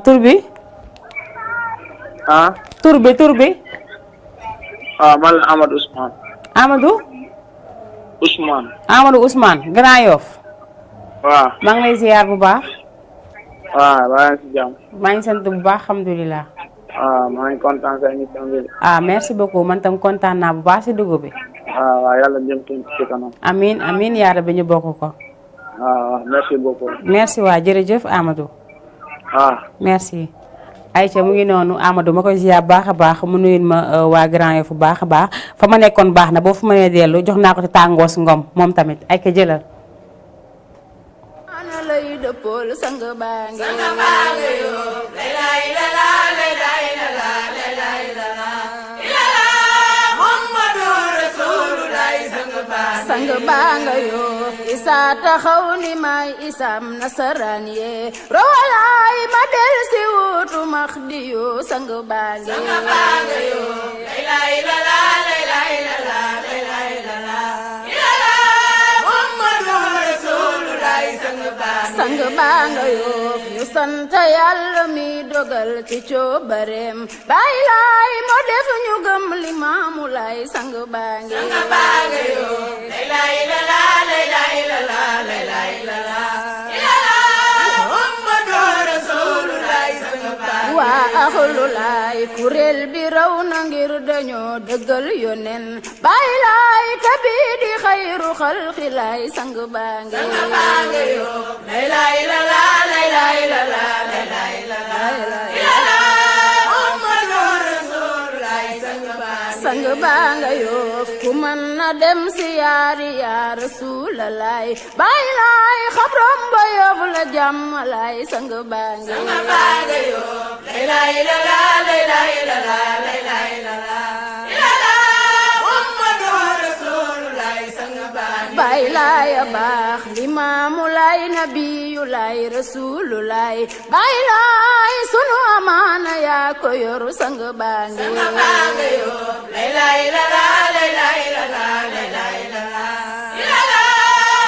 [SPEAKER 1] tur bi tur bi
[SPEAKER 10] man la Amadou Ousmane
[SPEAKER 1] Amadou Ousmane Grand Yoff
[SPEAKER 10] waaw
[SPEAKER 1] maa ngi lay ziar bu baax
[SPEAKER 10] maa ngi si jàmm
[SPEAKER 1] maa ngi sant bu baax alhamdulilah
[SPEAKER 10] maa ngi kontaan sa émission bi
[SPEAKER 1] merci beaucoup man tam kontaan naa bu baax si dugub bi
[SPEAKER 10] waaw yàlla jëm ci kanam
[SPEAKER 1] amiin yaa rabbi ñu bokk ko
[SPEAKER 10] merci beaucoup
[SPEAKER 1] merci waa jërëjëf Amadou merci Aïcha mu ngi noonu Amadou ma koy ziar baax a baax mu nuyul ma waa Grand Yoff bu baax a baax fa ma nekkoon baax na boo fu ma nee dellu jox naa ko ci tàngoos ngom moom tamit ay ka jëlal
[SPEAKER 6] ana lay dëppool sang baa nga Yoff la ilaha Muhammadu Rasulullah sang baa nga Yoff Isaa taxaw ni may Isaam nasaraan ye rawalaay ma del si wutu Mahdi yu sang baa nga Yoff la ilaha sang baa nga Yoff ñu sant Yàlla mi dogal ci coobareem Baay Laay moo def ñu gëm Limaamu Laay sang baa nga Yoff la ilaha Muhammadu Rasulullah waa axlu Laay kuréel bi raw na ngir dañoo dëggal yonen Baay Laay kabidi xayru xalqi Laay sang baa nga Yoff la ilaha Muhammadu Rasulullah sang baa nga Yoff ku mën na dem siyaari yaa Rasulallah Baay Laay xabrom ba Yoff la jàmm Laay sang baa nga Yoff la ilaha Muhammadu Rasulullah Baay Laay a baax Limaamu Laay Nabiyu Laay Rasulullah Baay Laay sunu amaana yaa ko yor sang baa nga Yoff la ilaha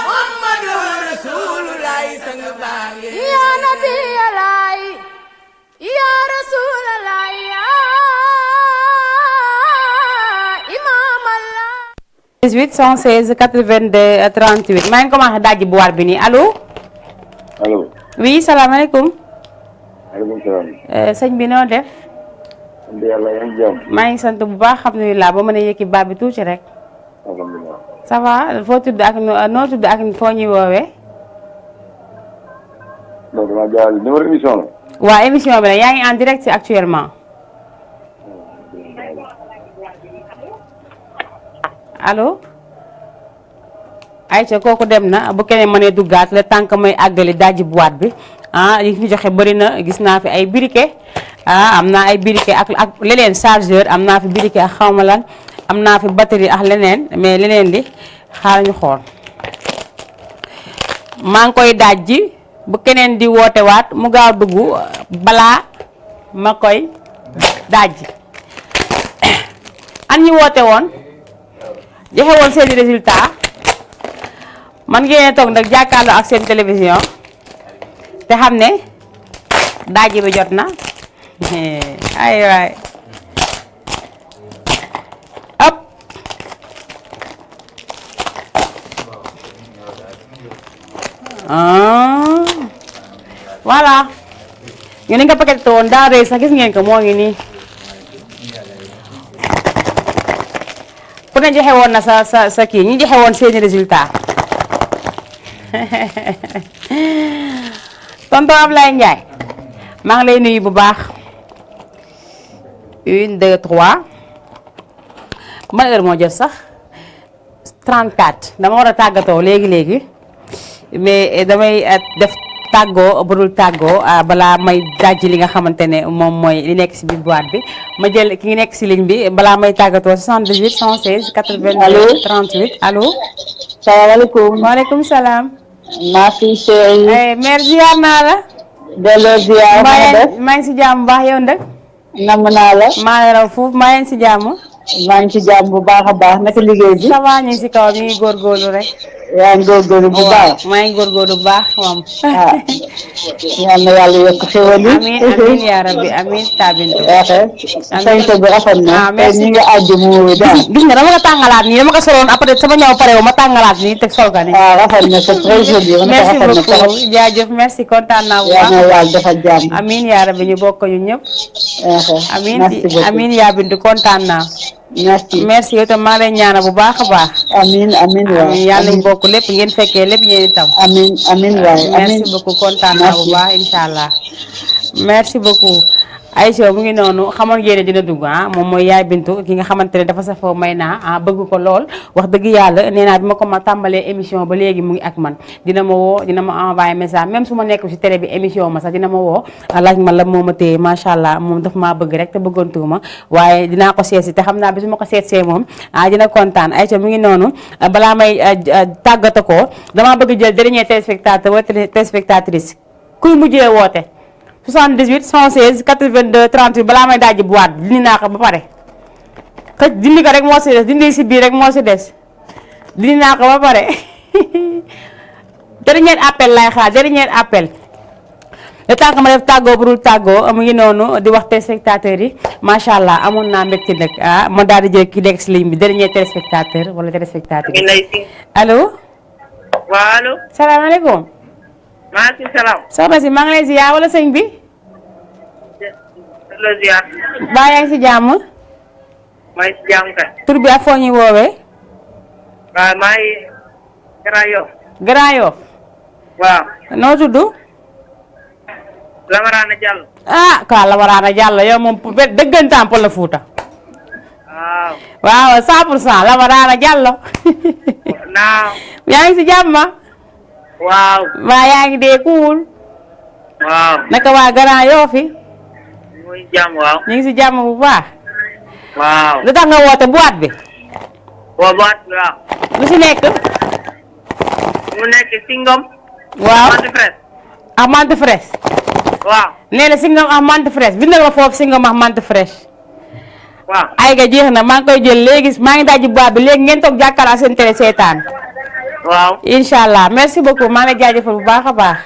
[SPEAKER 6] Muhammadu Rasulullah sang baa nga yaa Nabiya Laay yaa Rasulallah Imaam Allah
[SPEAKER 1] 18 116 82 38 maa ngi commencé dajji bu war bi nii allo oui salaamaaleykum
[SPEAKER 11] maaleykum salaam
[SPEAKER 1] sëñ bi noo def
[SPEAKER 11] yàlla yaa ngi jàmm
[SPEAKER 1] maa ngi sant bu baax alhamdulilah ba mën a yëkki baat bi tuuti rek
[SPEAKER 11] alhamdulilah
[SPEAKER 1] ça va foo tudd ak noo tudd ak foo ñuy woowee
[SPEAKER 11] non dama jaar numéro émission la.
[SPEAKER 1] waa émission bi nag yaa ngi en direct actuellement allo Aïcha kooku dem na bu keneen mënee duggaat le temps que may àggali dajji boîte bi yi fi joxe bëri na gis naa fi ay briquet am naa ay briquet ak leneen chargeur am naa fi briquet ak xawma lan am naa fi batterie ak leneen mais leneen li xaaral ñu xool maa ngi koy dajji bu keneen di woote waat mu gaaw dugg balaa ma koy dajji an ñi woote woon joxe woon seeni résultat man ngeen toog nag jàkkaarloo ak seen télévision te xam ne dajji bi jot na ay waay hop voilà ñu ni nga paquet woon daa rëy sax gis ngeen ko moo ngi nii ku ne joxe woon na sa kii ñi joxe woon seeni résultat tonton Ablaye Ndiaye maa ngi lay nuyu bu baax 1 2 3 ban heure moo jot sax 34 dama war a tàggatoo léegi mais damay def tàggoo bu dul tàggoo balaa may dajji li nga xamante ne moom mooy li nekk si biir boîte bi ma jël ki ngi nekk si ligne bi balaa may tàggatoo 78 116 82 38 allo.
[SPEAKER 12] salaamaaleykum.
[SPEAKER 1] waaleykum salaam.
[SPEAKER 12] maa fi chérie.
[SPEAKER 1] mère ziar naa la.
[SPEAKER 12] delloo ziar.
[SPEAKER 1] maa ngi si jàmm bu baax yow ndek.
[SPEAKER 12] namm naa la.
[SPEAKER 1] maa ngi raw foofu maa ngi si jàmm.
[SPEAKER 12] maa ngi ci jàmm bu baax a baax naka liggéey bi.
[SPEAKER 1] ça va ñu ngi si kaw mi ngi góorgóorlu rek.
[SPEAKER 12] yaa ngi góorgóorlu bu baax.
[SPEAKER 1] maa ngi góorgóorlu bu baax moom.
[SPEAKER 12] yal na yàlla yokk xéwal yi.
[SPEAKER 1] amiin amiin yaa rabbi amiin tabintu.
[SPEAKER 12] sañse bi rafet na.
[SPEAKER 1] merci
[SPEAKER 12] ñu ngi àjj mu daal.
[SPEAKER 1] gis nga dama ko tàngalaat nii dama ko soloon après sama ñaw pare wu ma tàngalaat nii teg sol ka nii.
[SPEAKER 12] rafet na c'est très joli.
[SPEAKER 1] merci beaucoup jaajëf merci kontaan naa bu baax.
[SPEAKER 12] yal na yàlla defal jàmm.
[SPEAKER 1] amiin yaa rabbi ñu bokk ñu ñëpp. amiin yaa bindu kontaan naa. merci yow itam maa ngi lay ñaanal bu baax a baax.
[SPEAKER 12] amiin waay
[SPEAKER 1] yàlla ñu bokk lépp ngeen fekkee lépp ngeen itam.
[SPEAKER 12] amiin waay
[SPEAKER 1] merci beaucoup kontaan naa bu baax incha allah. merci beaucoup. Aïcha mu ngi noonu xamoon ngeen dina dugg moom mooy yaay bintu ki nga xamante ne dafa safoo may naa bëgg ko lool wax dëgg yàlla nee naa bi ma ko ma tàmbalee émission ba léegi mu ngi ak man dina ma woo dina ma envoyé message même su ma nekk si télé bi émission ma sax dina ma woo laaj ma la moo ma téye macha allah moom daf maa bëgg rek te bëggantuuma waaye dinaa ko seet si te xam naa bi su ma ko seet see moom dina kontaan Aïcha mu ngi noonu balaa may tàggata ko damaa bëgg jël dernier téléspectateur wala téléspectatrice kuy mujjee woote 78 116 82 38 balaa may dajji boîte dindi naa ko ba pare xëj dindi ko rek moo si des dindi si biir rek moo si des dindi naa ko ba pare dernier appel lay xaar dernier appel le temps que ma def tàggoo bu dul tàggoo mu ngi noonu di wax téléspectateurs yi macha allah amoon naa mbégte nag ma daal di jël ki nekk si ligne bi dernier téléspectateur wala téléspectatrice allo.
[SPEAKER 5] waaw allo.
[SPEAKER 1] salaamaaleykum.
[SPEAKER 5] maaleykum salaam.
[SPEAKER 1] soxna si maa ngi lay ziar wala sëñ bi.
[SPEAKER 5] ziar.
[SPEAKER 1] baa yaa ngi si jàmm.
[SPEAKER 5] maa ngi si jàmm kay.
[SPEAKER 1] tur bi ak foo ñuy woowee.
[SPEAKER 5] waaw maa ngi Grand Yoff.
[SPEAKER 1] Grand Yoff.
[SPEAKER 5] waaw.
[SPEAKER 1] noo tudd.
[SPEAKER 5] Lamarana Diallo.
[SPEAKER 1] ka Lamarana Diallo yow moom dëggantaan Pël la Fuuta. waaw 100% Lamarana Diallo.
[SPEAKER 5] naaw.
[SPEAKER 1] yaa ngi si jàmm.
[SPEAKER 5] waaw.
[SPEAKER 1] waa yaa ngi dee kuul.
[SPEAKER 5] waaw.
[SPEAKER 1] naka waa Grand Yoff fi.
[SPEAKER 5] muy jàmm waaw.
[SPEAKER 1] ñu ngi si jàmm bu baax.
[SPEAKER 5] waaw.
[SPEAKER 1] lu tax nga woote boîte bi.
[SPEAKER 5] boîte bi waaw.
[SPEAKER 1] lu si nekk.
[SPEAKER 5] mu nekk singom.
[SPEAKER 1] waaw
[SPEAKER 5] menthe fraîche.
[SPEAKER 1] ak menthe fraîche.
[SPEAKER 5] waaw.
[SPEAKER 1] nee na singom ak menthe fraîche bindal ma foofu singom ak menthe fraîche.
[SPEAKER 5] waaw.
[SPEAKER 1] ay ga jeex na maa ngi koy jël léegi maa ngi dajji boîte bi léegi ngeen toog jàkkaarloo seen télé seetaan.
[SPEAKER 5] waaw.
[SPEAKER 1] incha allah merci beaucoup maa ngi lay jaajëfal bu baax a baax.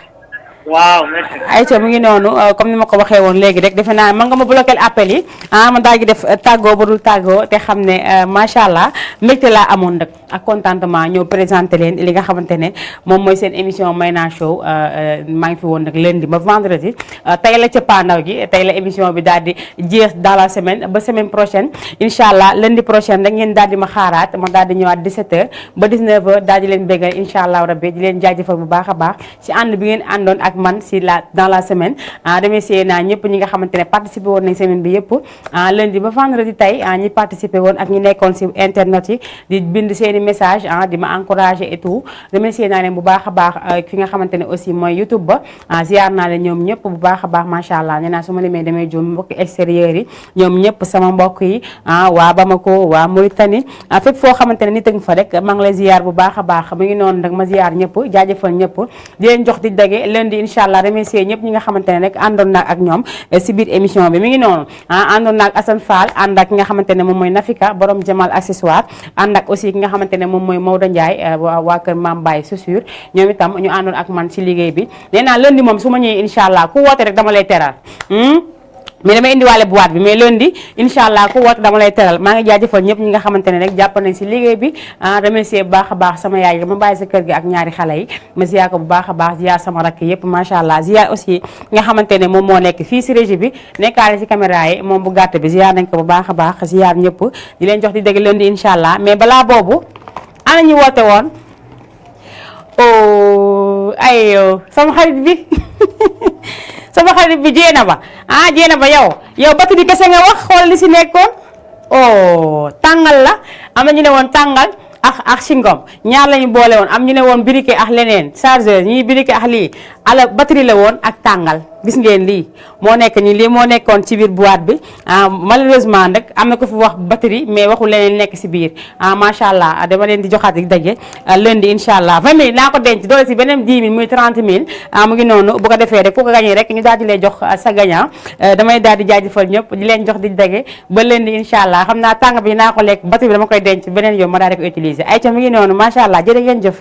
[SPEAKER 5] waaw merci.
[SPEAKER 1] Aïcha mu ngi noonu comme ni ma ko waxee woon léegi rek defe naa mën nga ma bloquer appel yi ma daal di def tàggoo ba dul tàggoo te xam ne macha allah mbégte laa amoon nag ak contentement ñëw présenté leen li nga xamante ne moom mooy seen émission Mayna Show maa ngi fi woon nag lundi ba vendredi tey la cëppaandaw gi tey la émission bi daal di jeex dans la semaine ba semaine prochaine incha allah lundi prochaine rek ngeen daal di ma xaaraat ma daal di ñëwaat 17h ba 19h daal di leen béggal incha allah rabbi di leen jaajëfal bu baax a baax si ànd bi ngeen àndoon ak ak man si dans la semaine remercier naa ñëpp ñi nga xamante ne participé woon nañ semaine bi yëpp lundi ba vendredi tey ñi participé woon ak ñi nekkoon si internet yi di bind seeni message di ma encourager et tout remercier naa leen bu baax a baax fi nga xamante ne aussi mooy YouTube ba ziar naa leen ñoom ñëpp bu baax a baax macha allah nee naa su ma limee damay juum mbokki extérieur yi ñoom ñëpp sama mbokk yi waa Bamako waa Mauritanie fépp foo xamante ne nit ak fa rek maa ngi lay ziar bu baax a baax mu ngi noonu nag ma ziar ñëpp jaajëfal ñëpp di leen jox di dage lundi incha allah remercier ñëpp ñi nga xamante ne rek àndoon naa ak ñoom si biir émission bi mi ngi noonu àndoon naa ak Assane Fall ànd ak ki nga xamante ne moom mooy Nafika borom Jamal accessoire ànd ak aussi ki nga xamante ne moom mooy Maodo Ndiaye waa kër Mame Baye Chaussure ñoom itam ñu àndoon ak man ci liggéey bi nee naa lundi moom su ma ñëwee incha allah ku woote rek dama lay teral mais damay indiwaale boîte bi mais lundi incha allah ku woote dama lay teral maa ngi jaajëfal ñëpp ñi nga xamante ne rek jàpp nañ si liggéey bi remercier bu baax a baax sama yaay ma bàyyi sa kër gi ak ñaari xale yi ma ziar ko bu baax a baax ziar sama rakk yëpp macha allah ziar aussi nga xamante ne moom moo nekk fii si régie bi nekkaale si caméra yi moom bu gàtt bi ziar nañ ko bu baax a baax ziar ñëpp di leen jox di dégg lundi incha allah mais balaa boobu ana ñu woote woon ay sama xarit bi sama xarit bi jéena ba jéena ba yow batterie kese nga wax xool li si nekkoon tàngal la am na ñu ne woon tàngal ak singom ñaar lañu boole woon am ñu ne woon briquet ak leneen chargeur ñii briquet ak lii ala batterie la woon ak tàngal gis ngeen lii moo nekk nii lii moo nekkoon ci biir boîte bi malheureusement nag am na ko fi wax batterie mais waxu leneen nekk si biir macha allah dama leen di joxaat di daje lundi incha allah 20 000 naa ko denc doole si beneen 10 000 muy 30 000 mu ngi noonu bu ko defee rek ku ko gañee rek ñu daal di lay jox sa gagnant damay daal di jaajëfal ñëpp di leen jox di daje ba lundi incha allah xam naa tàng bi naa ko lekk batterie bi dama koy denc beneen yoon ma daal di ko utiliser ay ca mu ngi noonu macha allah jërë ngeen jëf